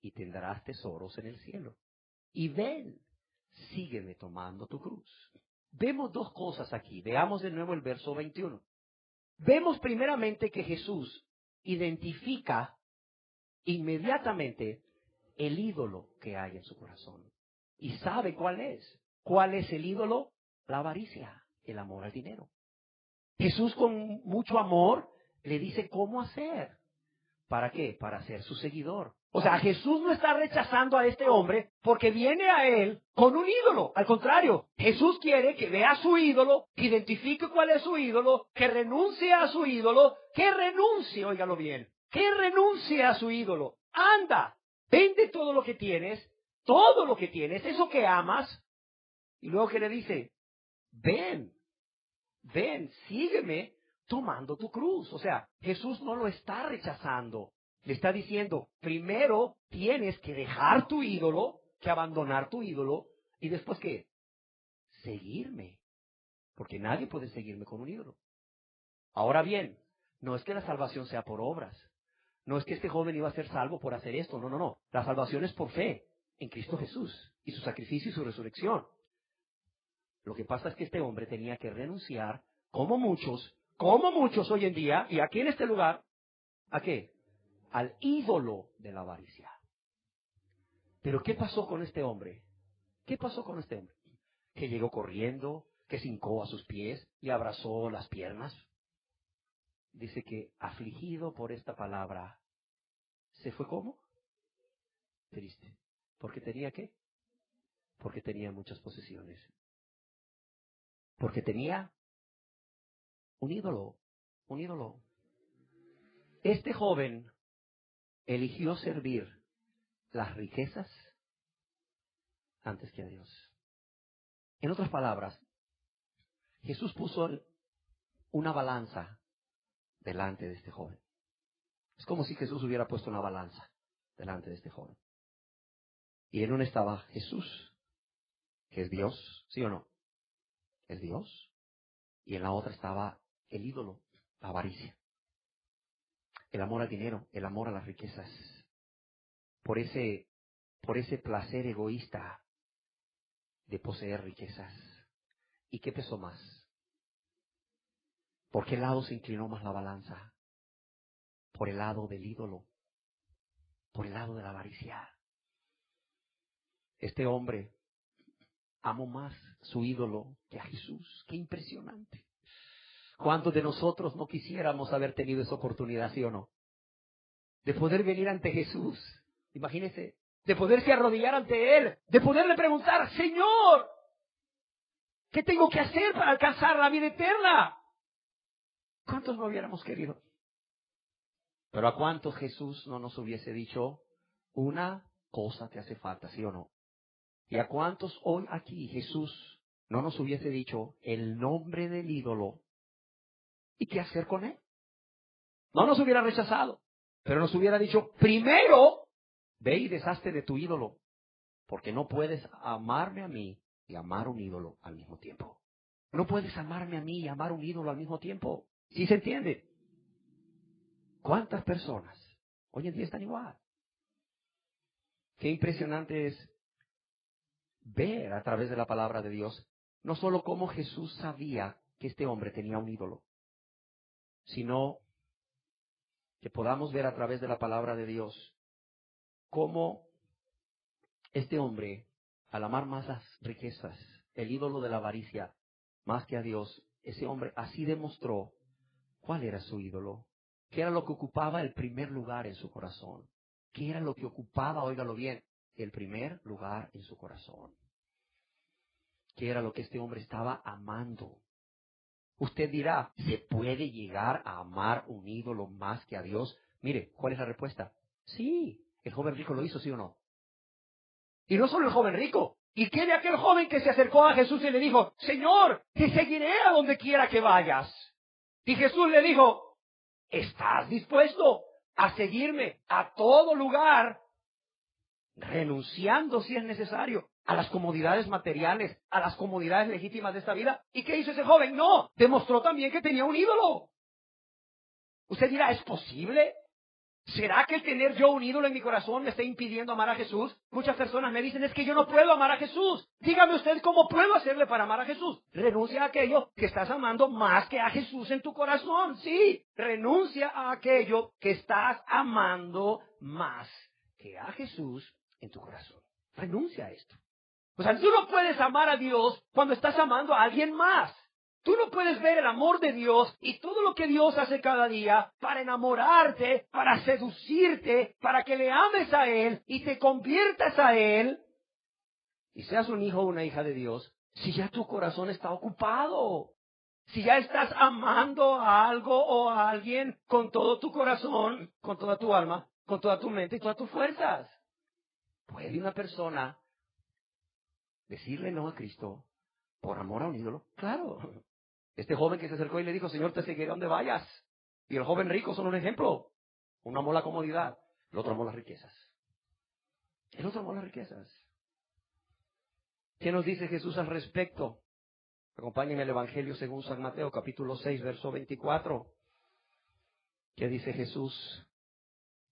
Y tendrás tesoros en el cielo. Y ven, sígueme tomando tu cruz. Vemos dos cosas aquí. Veamos de nuevo el verso 21. Vemos primeramente que Jesús identifica inmediatamente el ídolo que hay en su corazón. Y sabe cuál es. ¿Cuál es el ídolo? La avaricia, el amor al dinero. Jesús con mucho amor le dice cómo hacer. ¿Para qué? Para ser su seguidor. O sea, Jesús no está rechazando a este hombre porque viene a él con un ídolo. Al contrario, Jesús quiere que vea su ídolo, que identifique cuál es su ídolo, que renuncie a su ídolo, que renuncie, óigalo bien, que renuncie a su ídolo. Anda, vende todo lo que tienes, eso que amas. Y luego que le dice, ven, sígueme tomando tu cruz. O sea, Jesús no lo está rechazando. Le está diciendo, primero tienes que dejar tu ídolo, que abandonar tu ídolo, y después ¿qué? Seguirme. Porque nadie puede seguirme con un ídolo. Ahora bien, no es que la salvación sea por obras. No es que este joven iba a ser salvo por hacer esto. No, no, no. La salvación es por fe en Cristo Jesús y su sacrificio y su resurrección. Lo que pasa es que este hombre tenía que renunciar, como muchos hoy en día, y aquí en este lugar, ¿a qué? Al ídolo de la avaricia. Pero ¿qué pasó con este hombre? ¿Qué pasó con este hombre? Que llegó corriendo, que se hincó a sus pies y abrazó las piernas. Dice que afligido por esta palabra, ¿se fue cómo? Triste. ¿Porque tenía qué? Porque tenía muchas posesiones. Porque tenía un ídolo, un ídolo. Este joven eligió servir las riquezas antes que a Dios. En otras palabras, Jesús puso una balanza delante de este joven. Es como si Jesús hubiera puesto una balanza delante de este joven. Y en una estaba Jesús, que es Dios, ¿sí o no? Es Dios. Y en la otra estaba el ídolo, la avaricia. El amor al dinero, el amor a las riquezas. Por ese placer egoísta de poseer riquezas. ¿Y qué pesó más? ¿Por qué lado se inclinó más la balanza? Por el lado del ídolo, por el lado de la avaricia. Este hombre amó más su ídolo que a Jesús. ¡Qué impresionante! ¿Cuántos de nosotros no quisiéramos haber tenido esa oportunidad, sí o no? De poder venir ante Jesús, imagínese, de poderse arrodillar ante Él, de poderle preguntar, Señor, ¿qué tengo que hacer para alcanzar la vida eterna? ¿Cuántos no hubiéramos querido? Pero ¿a cuántos Jesús no nos hubiese dicho, una cosa te hace falta, sí o no? ¿Y a cuántos hoy aquí Jesús no nos hubiese dicho el nombre del ídolo y qué hacer con él? No nos hubiera rechazado, pero nos hubiera dicho, primero, ve y deshazte de tu ídolo, porque no puedes amarme a mí y amar un ídolo al mismo tiempo. No puedes amarme a mí y amar un ídolo al mismo tiempo. ¿Sí se entiende? ¿Cuántas personas hoy en día están igual? Qué impresionante es ver a través de la palabra de Dios, no solo cómo Jesús sabía que este hombre tenía un ídolo, sino que podamos ver a través de la palabra de Dios cómo este hombre, al amar más las riquezas, el ídolo de la avaricia, más que a Dios, ese hombre así demostró cuál era su ídolo, qué era lo que ocupaba el primer lugar en su corazón, qué era lo que ocupaba, óigalo bien, el primer lugar en su corazón, qué era lo que este hombre estaba amando. Usted dirá, ¿se puede llegar a amar un ídolo más que a Dios? Mire, ¿cuál es la respuesta? Sí, el joven rico lo hizo, ¿sí o no? Y no solo el joven rico. ¿Y qué de aquel joven que se acercó a Jesús y le dijo, Señor, te seguiré a donde quiera que vayas? Y Jesús le dijo, ¿estás dispuesto a seguirme a todo lugar, renunciando si es necesario a las comodidades materiales, a las comodidades legítimas de esta vida? ¿Y qué hizo ese joven? No, demostró también que tenía un ídolo. Usted dirá, ¿es posible? ¿Será que el tener yo un ídolo en mi corazón me está impidiendo amar a Jesús? Muchas personas me dicen, es que yo no puedo amar a Jesús. Dígame usted cómo puedo hacerle para amar a Jesús. Renuncia a aquello que estás amando más que a Jesús en tu corazón. Sí, renuncia a aquello que estás amando más que a Jesús en tu corazón. Renuncia a esto. O sea, tú no puedes amar a Dios cuando estás amando a alguien más. Tú no puedes ver el amor de Dios y todo lo que Dios hace cada día para enamorarte, para seducirte, para que le ames a Él y te conviertas a Él y seas un hijo o una hija de Dios, si ya tu corazón está ocupado, si ya estás amando a algo o a alguien con todo tu corazón, con toda tu alma, con toda tu mente y todas tus fuerzas. ¿Puede una persona decirle no a Cristo por amor a un ídolo? Claro. Este joven que se acercó y le dijo, Señor, te seguiré donde vayas. Y el joven rico son un ejemplo. Uno amó la comodidad, el otro amó las riquezas. El otro amó las riquezas. ¿Qué nos dice Jesús al respecto? Acompáñenme al Evangelio según San Mateo, capítulo 6, verso 24. ¿Qué dice Jesús?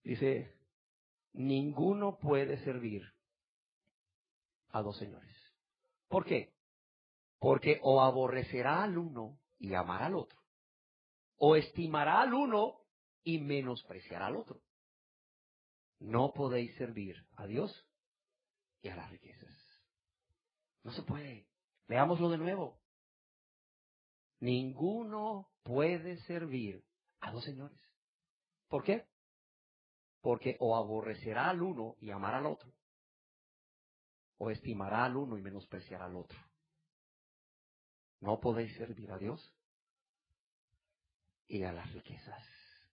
Dice, ninguno puede servir a dos señores. ¿Por qué? Porque o aborrecerá al uno y amará al otro, o estimará al uno y menospreciará al otro. No podéis servir a Dios y a las riquezas. No se puede. Leámoslo de nuevo. Ninguno puede servir a dos señores. ¿Por qué? Porque o aborrecerá al uno y amará al otro, o estimará al uno y menospreciará al otro. No podéis servir a Dios y a las riquezas,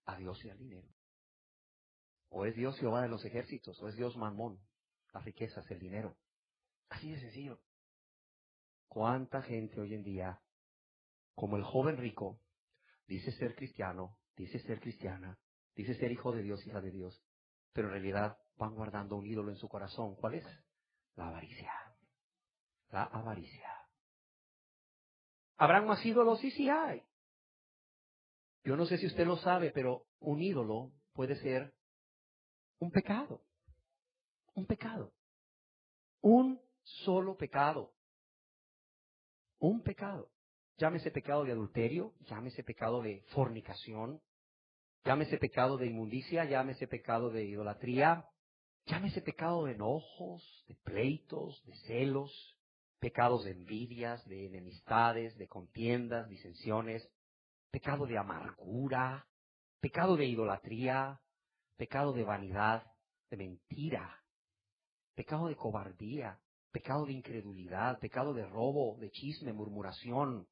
a Dios y al dinero. O es Dios Jehová de los ejércitos, o es Dios Mamón, las riquezas, el dinero. Así de sencillo. ¿Cuánta gente hoy en día, como el joven rico, dice ser cristiano, dice ser cristiana, dice ser hijo de Dios, hija de Dios, pero en realidad van guardando un ídolo en su corazón? ¿Cuál es? La avaricia. La avaricia. ¿Habrán más ídolos? Sí, sí hay. Yo no sé si usted lo sabe, pero un ídolo puede ser un pecado. Un pecado. Un solo pecado. Un pecado. Llámese pecado de adulterio, llámese pecado de fornicación, llámese pecado de inmundicia, llámese pecado de idolatría, llámese pecado de enojos, de pleitos, de celos, pecados de envidias, de enemistades, de contiendas, disensiones, pecado de amargura, pecado de idolatría, pecado de vanidad, de mentira, pecado de cobardía, pecado de incredulidad, pecado de robo, de chisme, murmuración.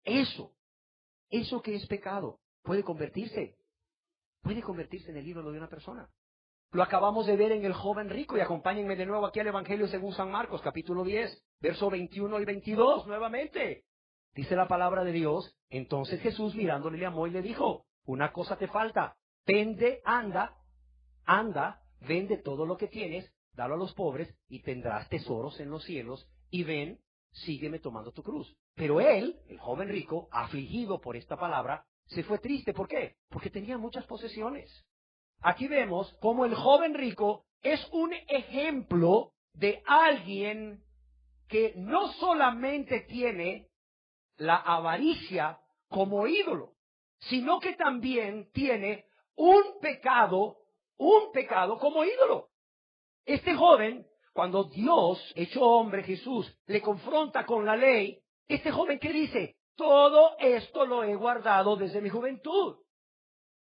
Eso que es pecado, puede convertirse en el ídolo de una persona. Lo acabamos de ver en el joven rico, y acompáñenme de nuevo aquí al Evangelio según San Marcos, capítulo 10, verso 21 y 22, nuevamente. Dice la palabra de Dios, entonces Jesús mirándole le amó y le dijo, una cosa te falta, vende, anda, vende todo lo que tienes, dalo a los pobres y tendrás tesoros en los cielos, y ven, sígueme tomando tu cruz. Pero él, el joven rico, afligido por esta palabra, se fue triste. ¿Por qué? Porque tenía muchas posesiones. Aquí vemos cómo el joven rico es un ejemplo de alguien que no solamente tiene la avaricia como ídolo, sino que también tiene un pecado como ídolo. Este joven, cuando Dios, hecho hombre, Jesús, le confronta con la ley, este joven, ¿qué dice? Todo esto lo he guardado desde mi juventud.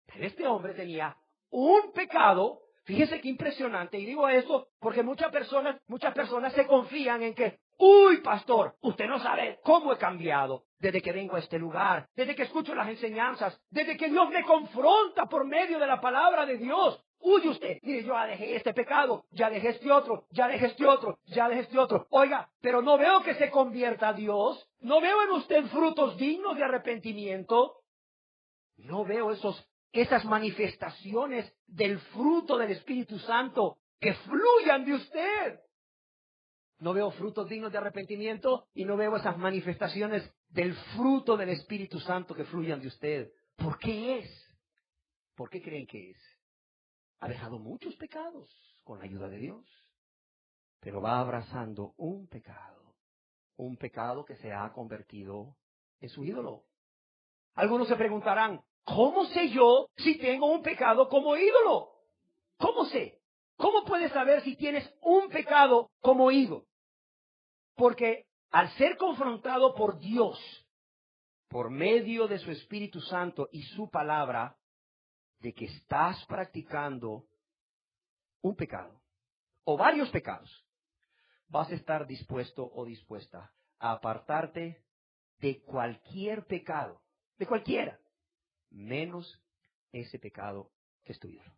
Pero este hombre tenía un pecado. Fíjese qué impresionante, y digo esto porque muchas personas se confían en que, uy, pastor, usted no sabe cómo he cambiado desde que vengo a este lugar, desde que escucho las enseñanzas, desde que Dios me confronta por medio de la palabra de Dios. Uy, usted, mire, yo ya dejé este pecado, ya dejé este otro, ya dejé este otro, ya dejé este otro. Oiga, pero no veo que se convierta a Dios, no veo en usted frutos dignos de arrepentimiento, no veo esas manifestaciones del fruto del Espíritu Santo que fluyan de usted. No veo frutos dignos de arrepentimiento y no veo esas manifestaciones del fruto del Espíritu Santo que fluyan de usted. ¿Por qué es? ¿Por qué creen que es? Ha dejado muchos pecados con la ayuda de Dios, pero va abrazando un pecado que se ha convertido en su ídolo. Algunos se preguntarán, ¿cómo sé yo si tengo un pecado como ídolo? ¿Cómo sé? ¿Cómo puedes saber si tienes un pecado como ídolo? Porque al ser confrontado por Dios, por medio de su Espíritu Santo y su palabra, de que estás practicando un pecado o varios pecados, vas a estar dispuesto o dispuesta a apartarte de cualquier pecado, de cualquiera, menos ese pecado que es tu ídolo.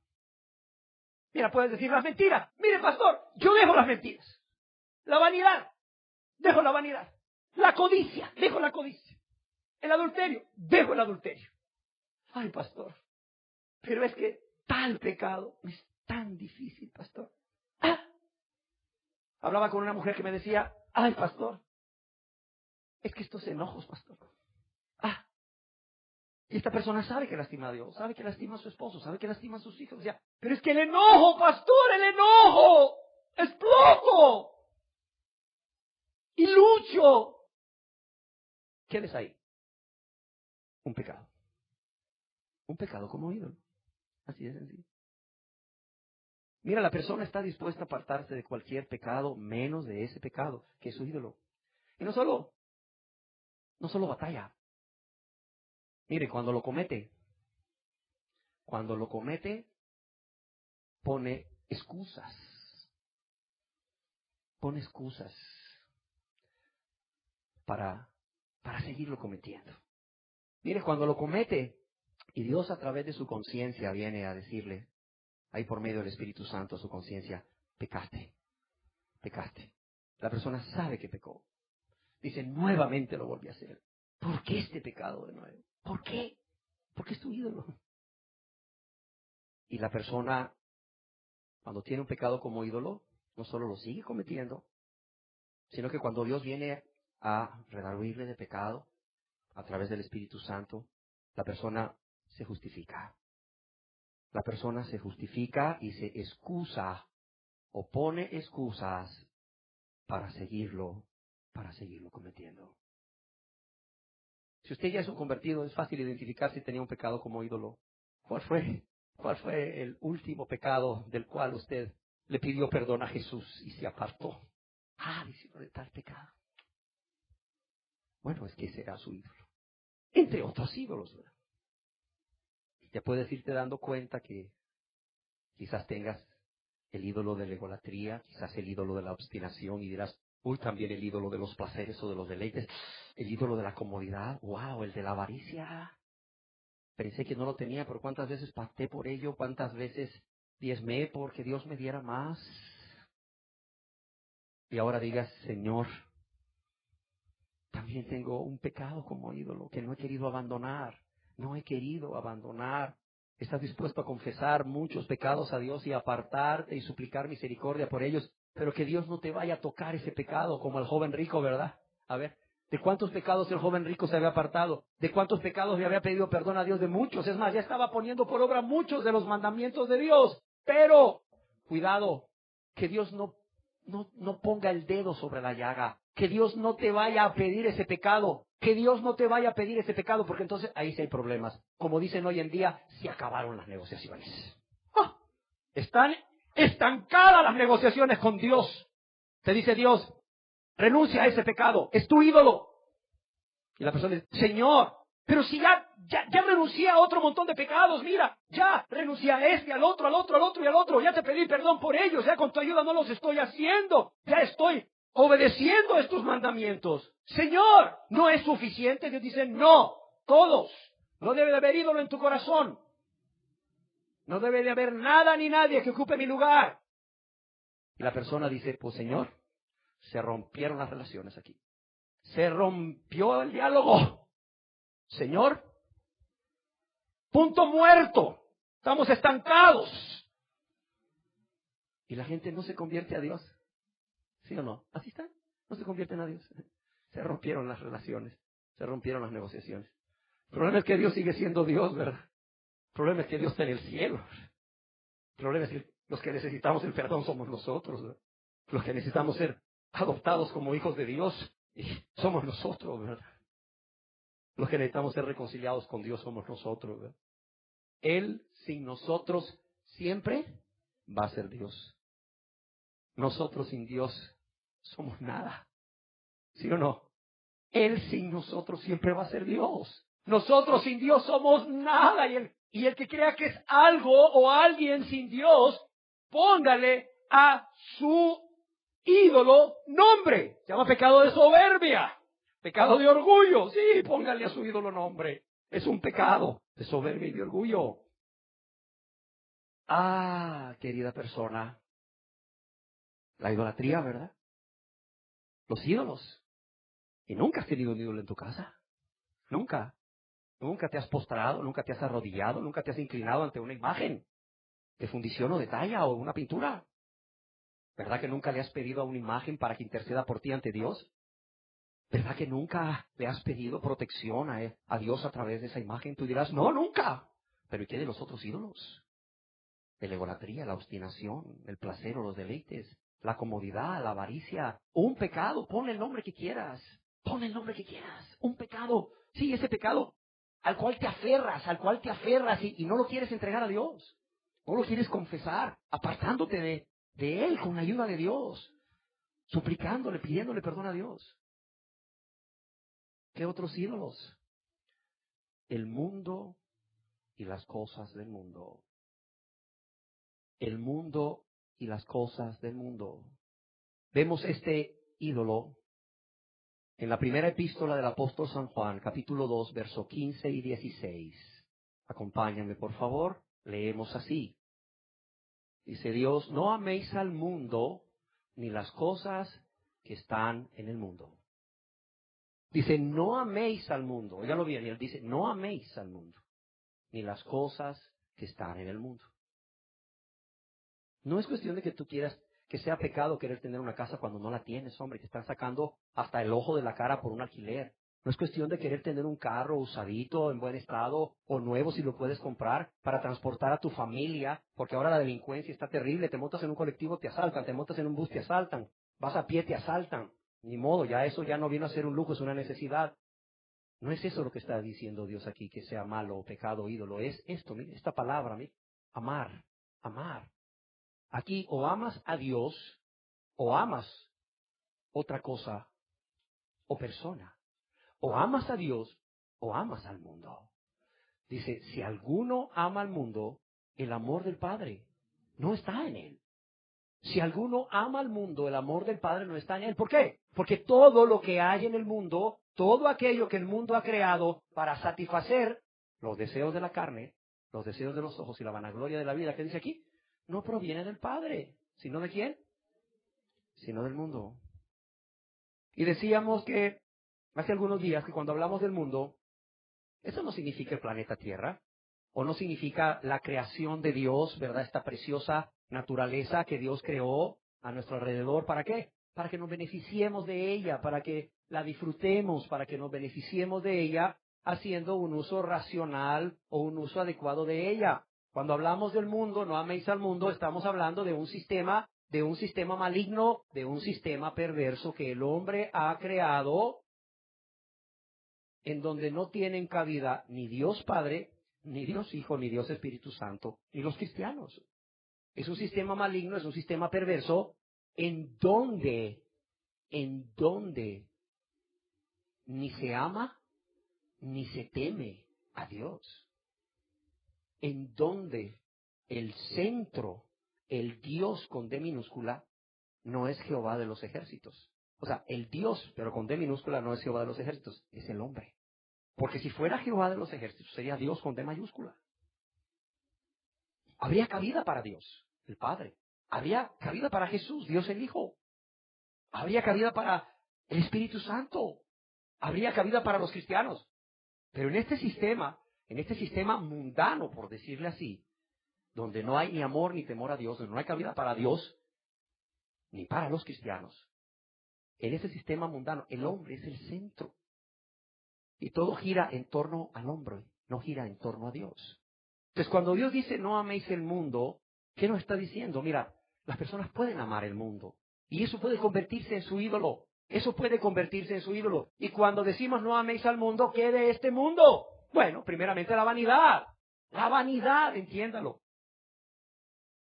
Mira, puedes decir las mentiras. Mire, pastor, yo dejo las mentiras. La vanidad, dejo la vanidad. La codicia, dejo la codicia. El adulterio, dejo el adulterio. Ay, pastor, pero es que tal pecado me es tan difícil, pastor. Hablaba con una mujer que me decía, ay, pastor, es que estos enojos, pastor. Y esta persona sabe que lastima a Dios, sabe que lastima a su esposo, sabe que lastima a sus hijos. Decía, pero es que el enojo, pastor, el enojo, exploto y lucho. ¿Qué ves ahí? Un pecado. Un pecado como ídolo. Así de sencillo. Mira, la persona está dispuesta a apartarse de cualquier pecado menos de ese pecado, que es su ídolo. Y no solo batalla. Mire, cuando lo comete, pone excusas. Pone excusas para seguirlo cometiendo. Mire, cuando lo comete, y Dios a través de su conciencia viene a decirle, ahí por medio del Espíritu Santo, a su conciencia, pecaste. La persona sabe que pecó. Dice, nuevamente lo volví a hacer. ¿Por qué este pecado de nuevo? ¿Por qué? Porque es tu ídolo. Y la persona, cuando tiene un pecado como ídolo, no solo lo sigue cometiendo, sino que cuando Dios viene a redarguirle de pecado a través del Espíritu Santo, la persona se justifica. La persona se justifica y se excusa o pone excusas para seguirlo cometiendo. Si usted ya es un convertido, es fácil identificar si tenía un pecado como ídolo. ¿Cuál fue el último pecado del cual usted le pidió perdón a Jesús y se apartó? Dice, de tal pecado. Bueno, es que ese era su ídolo. Entre otros ídolos, ¿verdad? Ya puedes irte dando cuenta que quizás tengas el ídolo de la egolatría, quizás el ídolo de la obstinación y dirás, también el ídolo de los placeres o de los deleites, el ídolo de la comodidad, el de la avaricia. Pensé que no lo tenía, pero cuántas veces pacté por ello, cuántas veces diezmé porque Dios me diera más. Y ahora digas, Señor, también tengo un pecado como ídolo que no he querido abandonar. Estás dispuesto a confesar muchos pecados a Dios y apartarte y suplicar misericordia por ellos, pero que Dios no te vaya a tocar ese pecado como el joven rico, ¿verdad? A ver, ¿de cuántos pecados el joven rico se había apartado? ¿De cuántos pecados le había pedido perdón a Dios? De muchos. Es más, ya estaba poniendo por obra muchos de los mandamientos de Dios. Pero, cuidado, que Dios no ponga el dedo sobre la llaga. Que Dios no te vaya a pedir ese pecado. Porque entonces ahí sí hay problemas. Como dicen hoy en día, se acabaron las negociaciones. Están estancadas las negociaciones con Dios. Te dice Dios, renuncia a ese pecado, es tu ídolo. Y la persona dice, Señor, pero si ya renuncié a otro montón de pecados, mira, ya renuncié a este, al otro, ya te pedí perdón por ellos, ya con tu ayuda no los estoy haciendo, ya estoy obedeciendo estos mandamientos. Señor, ¿no es suficiente? Dios dice, no, todos. No debe de haber ídolo en tu corazón. No debe de haber nada ni nadie que ocupe mi lugar. Y la persona dice, pues Señor, se rompieron las relaciones aquí. Se rompió el diálogo. Señor, punto muerto. Estamos estancados. Y la gente no se convierte a Dios. ¿Sí o no? Así está. No se convierten a Dios. Se rompieron las relaciones. Se rompieron las negociaciones. El problema es que Dios sigue siendo Dios, ¿verdad? El problema es que Dios está en el cielo. El problema es que los que necesitamos el perdón somos nosotros, ¿verdad? Los que necesitamos ser adoptados como hijos de Dios somos nosotros, ¿verdad? Los que necesitamos ser reconciliados con Dios somos nosotros, ¿verdad? Él sin nosotros siempre va a ser Dios. Nosotros sin Dios somos nada. ¿Sí o no? Él sin nosotros siempre va a ser Dios. Nosotros sin Dios somos nada. Y el que crea que es algo o alguien sin Dios, póngale a su ídolo nombre. Se llama pecado de soberbia. Pecado de orgullo. Sí, póngale a su ídolo nombre. Es un pecado de soberbia y de orgullo. Querida persona. La idolatría, ¿verdad? Los ídolos. ¿Y nunca has tenido un ídolo en tu casa? Nunca. Nunca te has postrado, nunca te has arrodillado, nunca te has inclinado ante una imagen. de fundición o de talla o una pintura. ¿Verdad que nunca le has pedido a una imagen para que interceda por ti ante Dios? ¿Verdad que nunca le has pedido protección a Dios a través de esa imagen? Tú dirás, no, nunca. Pero ¿y qué de los otros ídolos? De la idolatría, la obstinación, el placer o los deleites, la comodidad, la avaricia, un pecado, ponle el nombre que quieras. Ponle el nombre que quieras. Un pecado. Sí, ese pecado al cual te aferras y no lo quieres entregar a Dios. No lo quieres confesar, apartándote de Él con la ayuda de Dios, suplicándole, pidiéndole perdón a Dios. ¿Qué otros ídolos? El mundo y las cosas del mundo. El mundo y las cosas del mundo. Vemos este ídolo en la primera epístola del apóstol San Juan, capítulo 2, versos 15 y 16. Acompáñenme, por favor. Leemos así. Dice Dios, no améis al mundo ni las cosas que están en el mundo. Dice, no améis al mundo. Óigalo bien, y él dice, no améis al mundo ni las cosas que están en el mundo. No es cuestión de que tú quieras que sea pecado querer tener una casa cuando no la tienes, hombre, te están sacando hasta el ojo de la cara por un alquiler. No es cuestión de querer tener un carro usadito, en buen estado, o nuevo si lo puedes comprar, para transportar a tu familia, porque ahora la delincuencia está terrible. Te montas en un colectivo, te asaltan, te montas en un bus, te asaltan, vas a pie, te asaltan. Ni modo, ya eso ya no viene a ser un lujo, es una necesidad. No es eso lo que está diciendo Dios aquí, que sea malo o pecado o ídolo. Es esto, mire, esta palabra, mire, amar, amar. Aquí o amas a Dios o amas otra cosa o persona. O amas a Dios o amas al mundo. Dice, si alguno ama al mundo, el amor del Padre no está en él. Si alguno ama al mundo, el amor del Padre no está en él. ¿Por qué? Porque todo lo que hay en el mundo, todo aquello que el mundo ha creado para satisfacer los deseos de la carne, los deseos de los ojos y la vanagloria de la vida, ¿qué dice aquí? No proviene del Padre, sino ¿de quién? Sino del mundo. Y decíamos que hace algunos días que cuando hablamos del mundo, eso no significa el planeta Tierra, o no significa la creación de Dios, ¿verdad? Esta preciosa naturaleza que Dios creó a nuestro alrededor. ¿Para qué? Para que nos beneficiemos de ella, para que la disfrutemos, para que nos beneficiemos de ella haciendo un uso racional o un uso adecuado de ella. Cuando hablamos del mundo, no améis al mundo, estamos hablando de un sistema maligno, de un sistema perverso que el hombre ha creado, en donde no tienen cabida ni Dios Padre, ni Dios Hijo, ni Dios Espíritu Santo, ni los cristianos. Es un sistema maligno, es un sistema perverso, en donde ni se ama, ni se teme a Dios. En donde el centro, el Dios con D minúscula, no es Jehová de los ejércitos. O sea, el Dios, pero con D minúscula, no es Jehová de los ejércitos, es el hombre. Porque si fuera Jehová de los ejércitos, sería Dios con D mayúscula. Habría cabida para Dios, el Padre. Habría cabida para Jesús, Dios el Hijo. Habría cabida para el Espíritu Santo. Habría cabida para los cristianos. Pero en este sistema mundano, por decirle así, donde no hay ni amor ni temor a Dios, donde no hay cabida para Dios, ni para los cristianos, en ese sistema mundano, el hombre es el centro. Y todo gira en torno al hombre, no gira en torno a Dios. Entonces, cuando Dios dice no améis el mundo, ¿qué nos está diciendo? Mira, las personas pueden amar el mundo. Y eso puede convertirse en su ídolo. Eso puede convertirse en su ídolo. Y cuando decimos no améis al mundo, ¿qué de este mundo? Bueno, primeramente la vanidad. La vanidad, entiéndalo.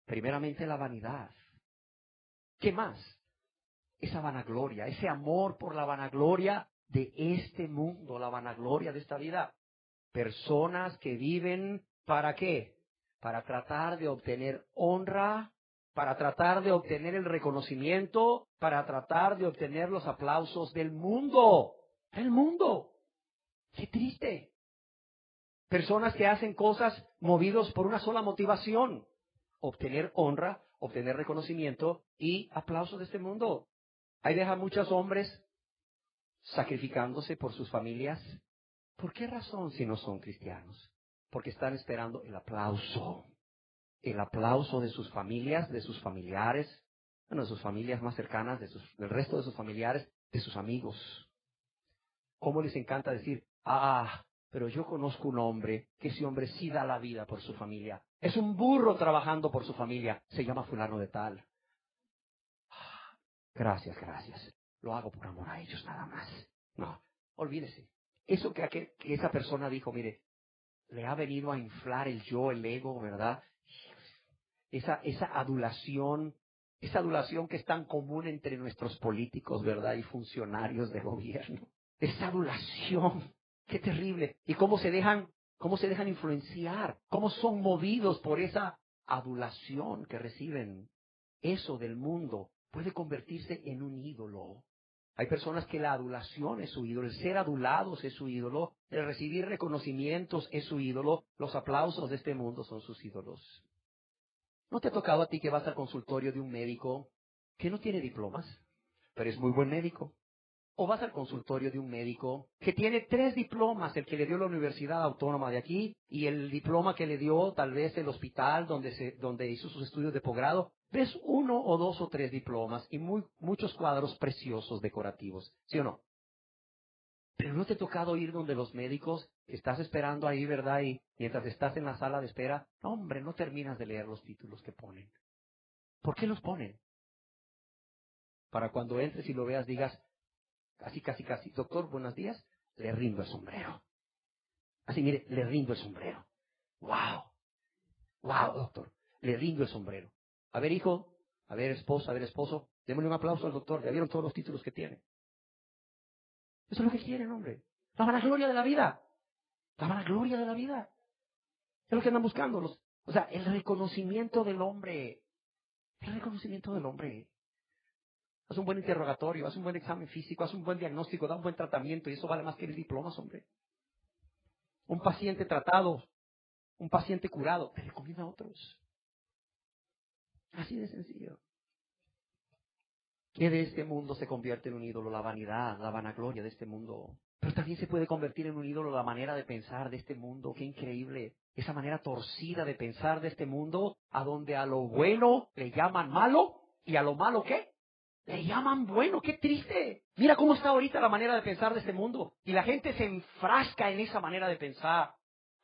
Primeramente la vanidad. ¿Qué más? Esa vanagloria, ese amor por la vanagloria de este mundo, la vanagloria de esta vida. Personas que viven, ¿para qué? Para tratar de obtener honra, para tratar de obtener el reconocimiento, para tratar de obtener los aplausos del mundo. El mundo. ¡Qué triste! Personas que hacen cosas movidos por una sola motivación: obtener honra, obtener reconocimiento y aplausos de este mundo. Ahí deja muchos hombres sacrificándose por sus familias. ¿Por qué razón si no son cristianos? Porque están esperando el aplauso. el aplauso de sus familias, de sus familiares, bueno, de sus familias más cercanas, del resto de sus familiares, de sus amigos. ¿Cómo les encanta decir, pero yo conozco un hombre, que ese hombre sí da la vida por su familia. Es un burro trabajando por su familia. Se llama fulano de tal. Gracias. Lo hago por amor a ellos nada más. No, olvídese. Eso que esa persona dijo, mire, le ha venido a inflar el yo, el ego, ¿verdad? Esa adulación que es tan común entre nuestros políticos, ¿verdad? Y funcionarios de gobierno. Esa adulación, qué terrible. Y cómo se dejan influenciar, cómo son movidos por esa adulación que reciben. Eso del mundo puede convertirse en un ídolo. Hay personas que la adulación es su ídolo, el ser adulados es su ídolo, el recibir reconocimientos es su ídolo, los aplausos de este mundo son sus ídolos. ¿No te ha tocado a ti que vas al consultorio de un médico que no tiene diplomas, pero es muy buen médico? O vas al consultorio de un médico que tiene 3 diplomas, el que le dio la Universidad Autónoma de aquí y el diploma que le dio tal vez el hospital donde hizo sus estudios de posgrado. Ves 1 o 2 o 3 diplomas y muchos cuadros preciosos decorativos, ¿sí o no? Pero ¿no te ha tocado ir donde los médicos, estás esperando ahí, ¿verdad? Y mientras estás en la sala de espera, no, hombre, no terminas de leer los títulos que ponen. ¿Por qué los ponen? Para cuando entres y lo veas digas, casi, doctor, buenos días, le rindo el sombrero. Así, mire, le rindo el sombrero. ¡Wow! Doctor, le rindo el sombrero. A ver, hijo, a ver, esposa, a ver, esposo, démosle un aplauso al doctor, ya vieron todos los títulos que tiene. Eso es lo que quieren, hombre. La vanagloria de la vida. La vanagloria de la vida. Es lo que andan buscando. O sea, el reconocimiento del hombre. El reconocimiento del hombre. Haz un buen interrogatorio, haz un buen examen físico, haz un buen diagnóstico, da un buen tratamiento y eso vale más que el diploma, hombre. Un paciente tratado, un paciente curado, te recomienda a otros. Así de sencillo. ¿Qué de este mundo se convierte en un ídolo? La vanidad, la vanagloria de este mundo. Pero también se puede convertir en un ídolo la manera de pensar de este mundo. ¡Qué increíble! Esa manera torcida de pensar de este mundo, a donde a lo bueno le llaman malo y a lo malo ¿qué? Le llaman bueno. ¡Qué triste! Mira cómo está ahorita la manera de pensar de este mundo. Y la gente se enfrasca en esa manera de pensar.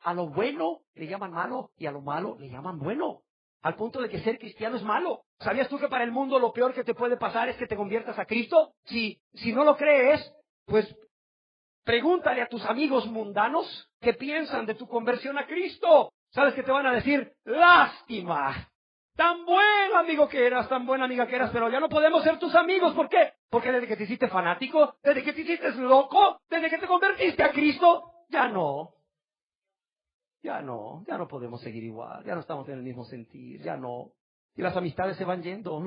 A lo bueno le llaman malo y a lo malo le llaman bueno. Al punto de que ser cristiano es malo. ¿Sabías tú que para el mundo lo peor que te puede pasar es que te conviertas a Cristo? Si no lo crees, pues pregúntale a tus amigos mundanos qué piensan de tu conversión a Cristo. ¿Sabes qué te van a decir? ¡Lástima! Tan buen amigo que eras, tan buena amiga que eras, pero ya no podemos ser tus amigos. ¿Por qué? Porque desde que te hiciste fanático, desde que te hiciste loco, desde que te convertiste a Cristo, ya no podemos seguir igual, ya no estamos en el mismo sentir, ya no. Y las amistades se van yendo.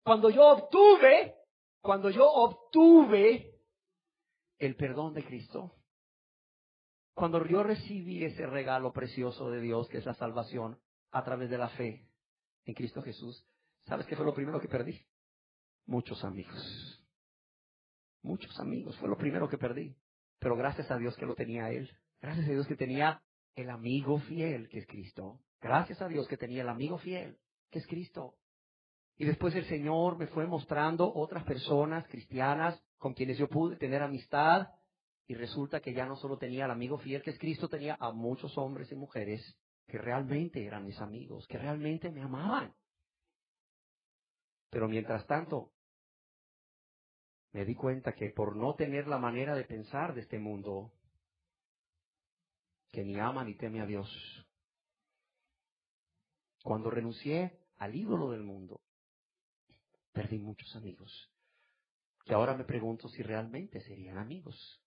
Cuando yo obtuve el perdón de Cristo, cuando yo recibí ese regalo precioso de Dios, que es la salvación, a través de la fe en Cristo Jesús, ¿sabes qué fue lo primero que perdí? Muchos amigos. Muchos amigos, fue lo primero que perdí. Pero gracias a Dios que lo tenía Él. Gracias a Dios que tenía el amigo fiel, que es Cristo. Gracias a Dios que tenía el amigo fiel, que es Cristo. Y después el Señor me fue mostrando otras personas cristianas con quienes yo pude tener amistad. Y resulta que ya no solo tenía al amigo fiel, que es Cristo, tenía a muchos hombres y mujeres que realmente eran mis amigos, que realmente me amaban. Pero mientras tanto, me di cuenta que por no tener la manera de pensar de este mundo, que ni ama ni teme a Dios, cuando renuncié al ídolo del mundo, perdí muchos amigos. Y ahora me pregunto si realmente serían amigos.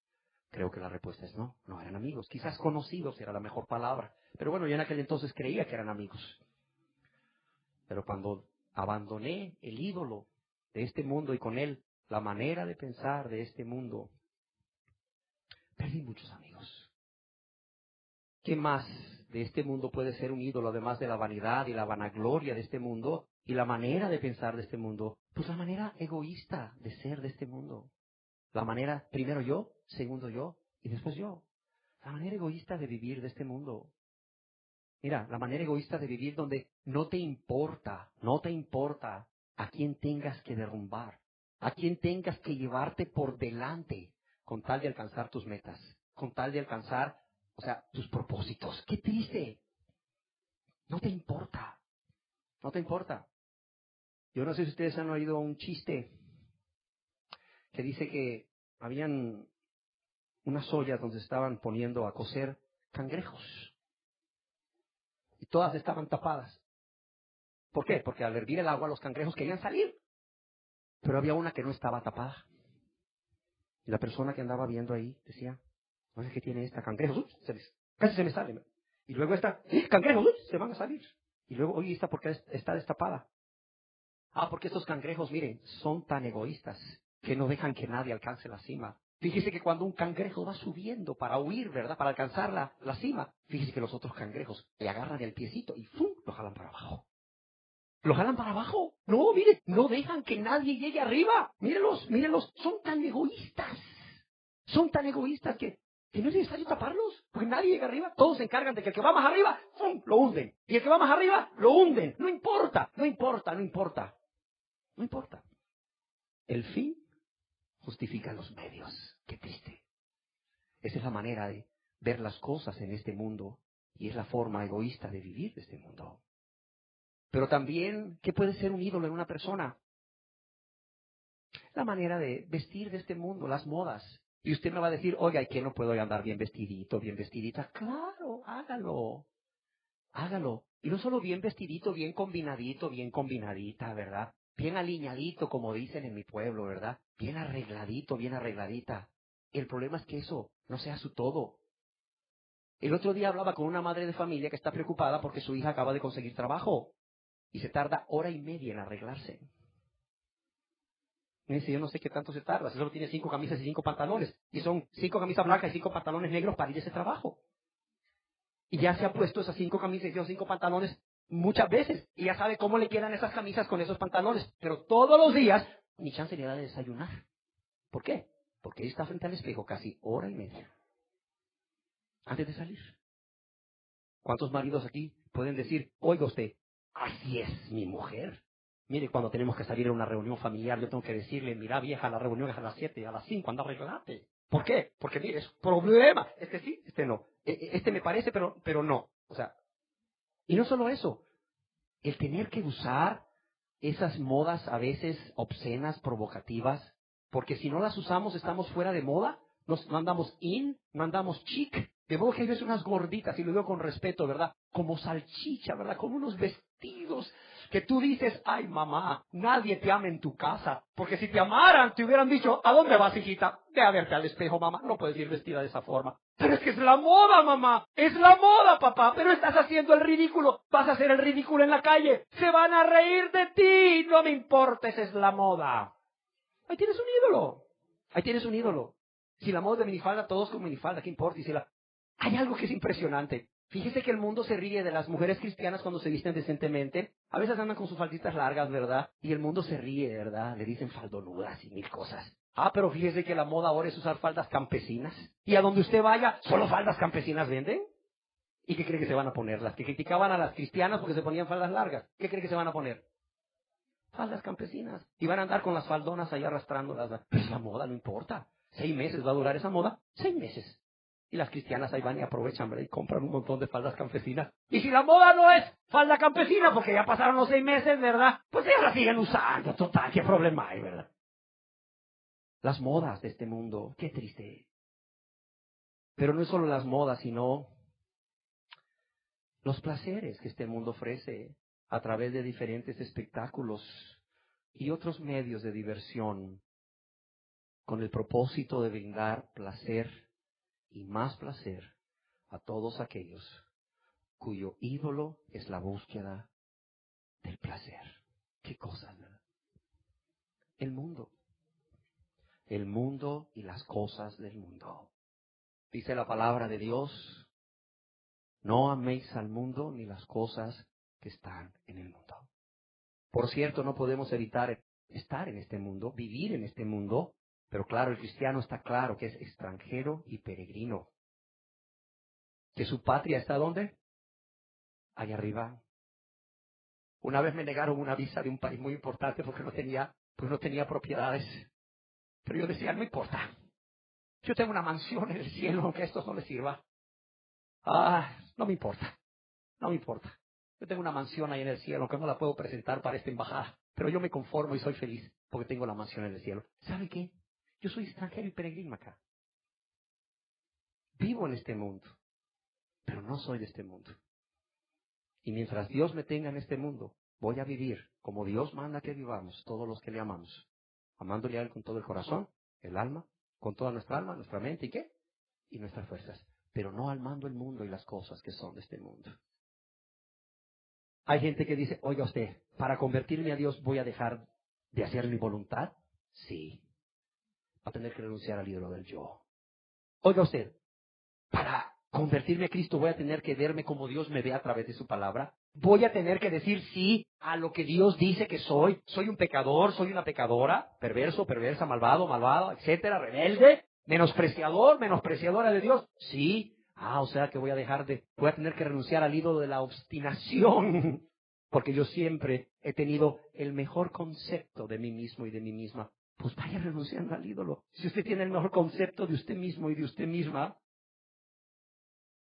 Creo que la respuesta es no, no eran amigos. Quizás conocidos era la mejor palabra. Pero bueno, yo en aquel entonces creía que eran amigos. Pero cuando abandoné el ídolo de este mundo y con él la manera de pensar de este mundo, perdí muchos amigos. ¿Qué más de este mundo puede ser un ídolo, además de la vanidad y la vanagloria de este mundo y la manera de pensar de este mundo? Pues la manera egoísta de ser de este mundo. La manera, primero yo, segundo yo y después yo. La manera egoísta de vivir de este mundo. Mira, la manera egoísta de vivir donde no te importa a quién tengas que derrumbar, a quién tengas que llevarte por delante con tal de alcanzar tus metas, con tal de alcanzar, tus propósitos. ¡Qué triste! No te importa. No te importa. Yo no sé si ustedes han oído un chiste que dice que habían unas ollas donde se estaban poniendo a cocer cangrejos. Y todas estaban tapadas. ¿Por qué? Porque al hervir el agua los cangrejos querían salir. Pero había una que no estaba tapada. Y la persona que andaba viendo ahí decía, no sé qué tiene esta, cangrejos, casi se me sale. Y luego esta, cangrejos, se van a salir. Y luego, oye, esta, ¿por qué está destapada? Porque estos cangrejos, miren, son tan egoístas que no dejan que nadie alcance la cima. Fíjese que cuando un cangrejo va subiendo para huir, ¿verdad? Para alcanzar la cima, fíjese que los otros cangrejos le agarran el piecito y ¡fum! Lo jalan para abajo. ¿Lo jalan para abajo? No, mire, no dejan que nadie llegue arriba. Mírenlos, son tan egoístas. Son tan egoístas que no es necesario taparlos, porque nadie llega arriba. Todos se encargan de que el que va más arriba, ¡fum! Lo hunden. Y el que va más arriba, lo hunden. No importa. El fin justifica los medios. Qué triste. Esa es la manera de ver las cosas en este mundo y es la forma egoísta de vivir de este mundo. Pero también, ¿qué puede ser un ídolo en una persona? La manera de vestir de este mundo, las modas. Y usted me va a decir, oiga, ¿y qué no puedo andar bien vestidito, bien vestidita? Claro, hágalo. Y no solo bien vestidito, bien combinadito, bien combinadita, ¿verdad? Bien alineadito, como dicen en mi pueblo, ¿verdad? Bien arregladito, bien arregladita. El problema es que eso no sea su todo. El otro día hablaba con una madre de familia que está preocupada porque su hija acaba de conseguir trabajo y se tarda 1:30 en arreglarse. Me dice, yo no sé qué tanto se tarda, si solo tiene 5 camisas y 5 pantalones, y son 5 camisas blancas y 5 pantalones negros para ir a ese trabajo. Y ya se ha puesto esas 5 camisas y esos 5 pantalones muchas veces, y ya sabe cómo le quedan esas camisas con esos pantalones, pero todos los días ni chance le da de desayunar. ¿Por qué? Porque ella está frente al espejo casi 1:30 antes de salir. ¿Cuántos maridos aquí pueden decir, oiga usted, así es mi mujer? Mire, cuando tenemos que salir a una reunión familiar, yo tengo que decirle, mira vieja, la reunión es a las 7, a las 5, anda arreglate. ¿Por qué? Porque mire, es problema. Este sí, este no. Este me parece, pero no. Y no solo eso, el tener que usar esas modas a veces obscenas, provocativas, porque si no las usamos estamos fuera de moda, no andamos no andamos chic. De modo que hay veces unas gorditas, y lo digo con respeto, ¿verdad? Como salchicha, ¿verdad? Como unos vestidos que tú dices, ay mamá, nadie te ama en tu casa, porque si te amaran te hubieran dicho, ¿a dónde vas, hijita? Ve a verte al espejo, mamá, no puedes ir vestida de esa forma. Pero es que es la moda, mamá, es la moda, papá, pero estás haciendo el ridículo, vas a hacer el ridículo en la calle, se van a reír de ti, no me importa, esa es la moda. Ahí tienes un ídolo. Si la moda es de minifalda, todos con minifalda, ¿qué importa? Hay algo que es impresionante. Fíjese que el mundo se ríe de las mujeres cristianas cuando se visten decentemente. A veces andan con sus falditas largas, ¿verdad? Y el mundo se ríe, ¿verdad? Le dicen faldonudas y mil cosas. Pero fíjese que la moda ahora es usar faldas campesinas. Y a donde usted vaya, solo faldas campesinas venden. ¿Y qué cree que se van a poner? Las que criticaban a las cristianas porque se ponían faldas largas. ¿Qué cree que se van a poner? Faldas campesinas. Y van a andar con las faldonas ahí arrastrándolas. Pero es la moda, no importa. 6 meses va a durar esa moda. 6 meses. Y las cristianas ahí van y aprovechan, ¿verdad? Y compran un montón de faldas campesinas. Y si la moda no es falda campesina, porque ya pasaron los 6 meses, ¿verdad? Pues ellas la siguen usando. Total, ¿qué problema hay, verdad? Las modas de este mundo, qué triste. Pero no es solo las modas, sino los placeres que este mundo ofrece a través de diferentes espectáculos y otros medios de diversión con el propósito de brindar placer y más placer a todos aquellos cuyo ídolo es la búsqueda del placer. ¿Qué cosas, verdad? El mundo y las cosas del mundo. Dice la palabra de Dios, no améis al mundo ni las cosas que están en el mundo. Por cierto, no podemos evitar estar en este mundo, vivir en este mundo, pero claro, el cristiano está claro que es extranjero y peregrino. ¿Que su patria está dónde? allá arriba. Una vez me negaron una visa de un país muy importante porque no tenía propiedades. Pero yo decía, no importa. Yo tengo una mansión en el cielo, aunque esto no le sirva. No me importa. No me importa. Yo tengo una mansión ahí en el cielo, aunque no la puedo presentar para esta embajada. Pero yo me conformo y soy feliz porque tengo la mansión en el cielo. ¿Sabe qué? Yo soy extranjero y peregrino acá. Vivo en este mundo, pero no soy de este mundo. Y mientras Dios me tenga en este mundo, voy a vivir como Dios manda que vivamos, todos los que le amamos. Amándole a Él con todo el corazón, el alma, con toda nuestra alma, nuestra mente y ¿qué? Y nuestras fuerzas. Pero no amando el mundo y las cosas que son de este mundo. Hay gente que dice, oiga usted, para convertirme a Dios voy a dejar de hacer mi voluntad. Sí. Va a tener que renunciar al ídolo del yo. Oiga usted, para convertirme a Cristo voy a tener que verme como Dios me ve a través de su palabra. Voy a tener que decir sí a lo que Dios dice que soy. Soy un pecador, soy una pecadora, perverso, perversa, malvado, malvada, etcétera, rebelde, menospreciador, menospreciadora de Dios. Sí. O sea que voy a tener que renunciar al ídolo de la obstinación. Porque yo siempre he tenido el mejor concepto de mí mismo y de mí misma. Pues vaya renunciando al ídolo. Si usted tiene el mejor concepto de usted mismo y de usted misma,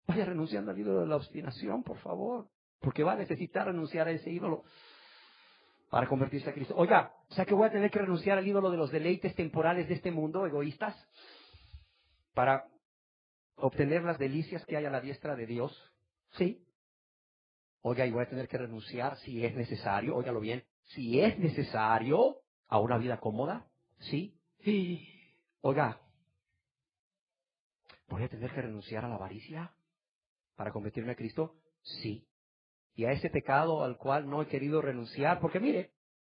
vaya renunciando al ídolo de la obstinación, por favor. Porque va a necesitar renunciar a ese ídolo para convertirse a Cristo. Oiga, o sea que voy a tener que renunciar al ídolo de los deleites temporales de este mundo, egoístas, para obtener las delicias que hay a la diestra de Dios. Sí. Oiga, y voy a tener que renunciar si es necesario, óigalo bien, si es necesario a una vida cómoda. Sí. Oiga, voy a tener que renunciar a la avaricia para convertirme a Cristo. Sí. Y a ese pecado al cual no he querido renunciar, porque mire,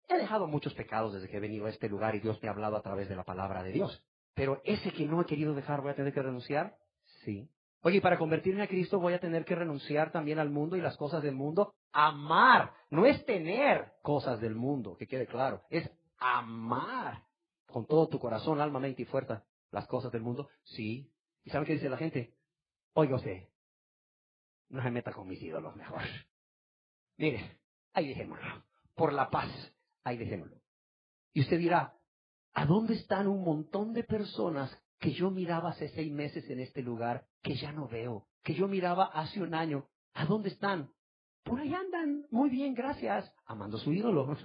he dejado muchos pecados desde que he venido a este lugar y Dios me ha hablado a través de la palabra de Dios. Pero ese que no he querido dejar, ¿voy a tener que renunciar? Sí. Oye, y para convertirme a Cristo voy a tener que renunciar también al mundo y las cosas del mundo. Amar, no es tener cosas del mundo, que quede claro, es amar con todo tu corazón, alma, mente y fuerza las cosas del mundo. Sí. ¿Y saben qué dice la gente? Oiga usted, no se meta con mis ídolos mejor. Mire, ahí dejémoslo. Por la paz, ahí dejémoslo. Y usted dirá, ¿a dónde están un montón de personas que yo miraba hace 6 meses en este lugar, que ya no veo, que yo miraba hace un año? ¿A dónde están? Por ahí andan, muy bien, gracias, amando su ídolo.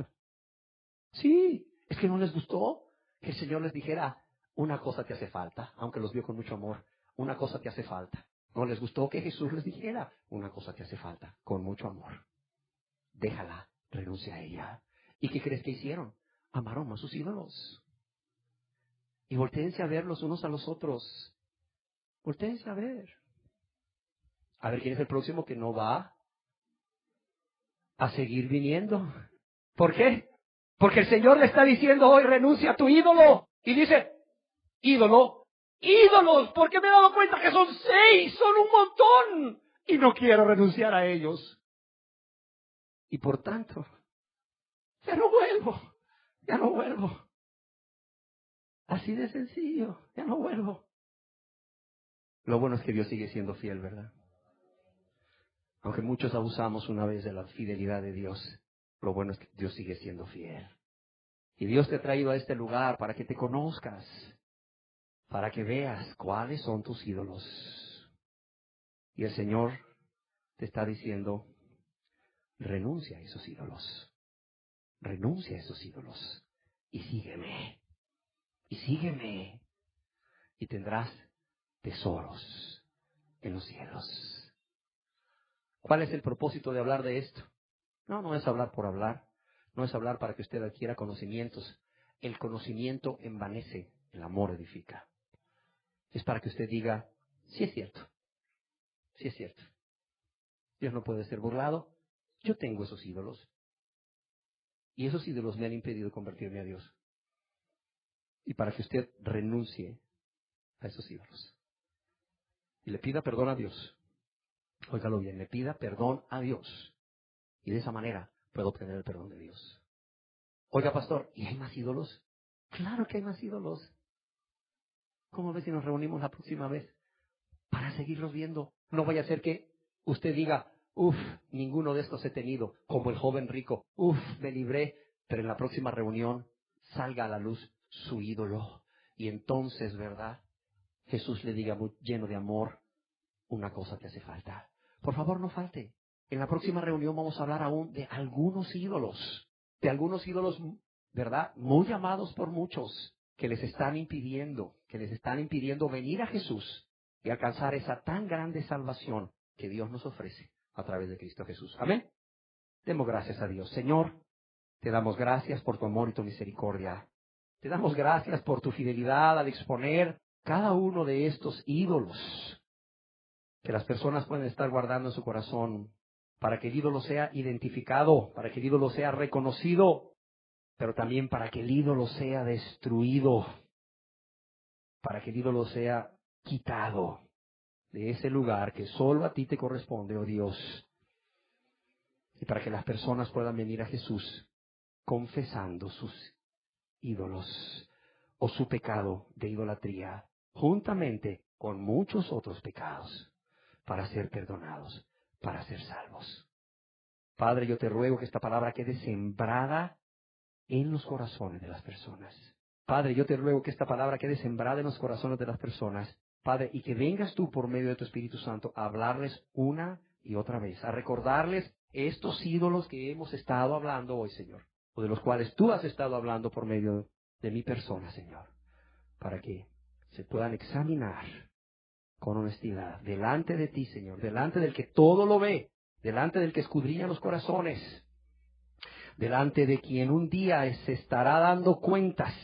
Sí, es que no les gustó que el Señor les dijera, una cosa te hace falta, aunque los vio con mucho amor, una cosa te hace falta. No les gustó que Jesús les dijera, una cosa te hace falta, con mucho amor. Déjala, renuncia a ella. ¿Y qué crees que hicieron? Amaron a sus ídolos. Y voltéense a ver los unos a los otros. Voltéense a ver. A ver quién es el próximo que no va a seguir viniendo. ¿Por qué? Porque el Señor le está diciendo hoy, renuncia a tu ídolo. Y dice, ídolo, ídolos, porque me he dado cuenta que son 6, son un montón. Y no quiero renunciar a ellos. Y por tanto, ya no vuelvo. Así de sencillo, ya no vuelvo. Lo bueno es que Dios sigue siendo fiel, ¿verdad? Aunque muchos abusamos una vez de la fidelidad de Dios, lo bueno es que Dios sigue siendo fiel. Y Dios te ha traído a este lugar para que te conozcas, para que veas cuáles son tus ídolos. Y el Señor te está diciendo, renuncia a esos ídolos. Renuncia a esos ídolos. Y sígueme. Y sígueme. Y tendrás tesoros en los cielos. ¿Cuál es el propósito de hablar de esto? No es hablar por hablar. No es hablar para que usted adquiera conocimientos. El conocimiento envanece, el amor edifica. Es para que usted diga, sí es cierto. Sí es cierto. Dios no puede ser burlado. Yo tengo esos ídolos. Y esos ídolos me han impedido convertirme a Dios. Y para que usted renuncie a esos ídolos. Y le pida perdón a Dios. Óigalo bien, le pida perdón a Dios. Y de esa manera puedo obtener el perdón de Dios. Oiga, pastor, ¿y hay más ídolos? Claro que hay más ídolos. ¿Cómo ves si nos reunimos la próxima vez? Para seguirlos viendo. No vaya a ser que usted diga, ninguno de estos he tenido, como el joven rico, me libré, pero en la próxima reunión salga a la luz su ídolo. Y entonces, ¿verdad? Jesús le diga, muy lleno de amor, una cosa te hace falta. Por favor, no falte. En la próxima reunión vamos a hablar aún de algunos ídolos, ¿verdad? Muy amados por muchos, que les están impidiendo venir a Jesús y alcanzar esa tan grande salvación que Dios nos ofrece a través de Cristo Jesús. Amén. Demos gracias a Dios. Señor, te damos gracias por tu amor y tu misericordia. Te damos gracias por tu fidelidad al exponer cada uno de estos ídolos que las personas pueden estar guardando en su corazón, para que el ídolo sea identificado, para que el ídolo sea reconocido, pero también para que el ídolo sea destruido, para que el ídolo sea quitado de ese lugar que solo a ti te corresponde, oh Dios, y para que las personas puedan venir a Jesús confesando sus ídolos o su pecado de idolatría, juntamente con muchos otros pecados, para ser perdonados, para ser salvos. Padre, yo te ruego que esta palabra quede sembrada en los corazones de las personas. Padre, yo te ruego que esta palabra quede sembrada en los corazones de las personas, Padre, y que vengas tú por medio de tu Espíritu Santo a hablarles una y otra vez, a recordarles estos ídolos que hemos estado hablando hoy, Señor, o de los cuales tú has estado hablando por medio de mi persona, Señor, para que se puedan examinar con honestidad delante de ti, Señor, delante del que todo lo ve, delante del que escudriña los corazones, delante de quien un día se estará dando cuentas,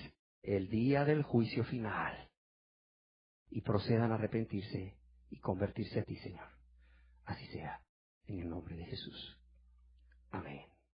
el día del juicio final, y procedan a arrepentirse y convertirse a ti, Señor. Así sea, en el nombre de Jesús. Amén.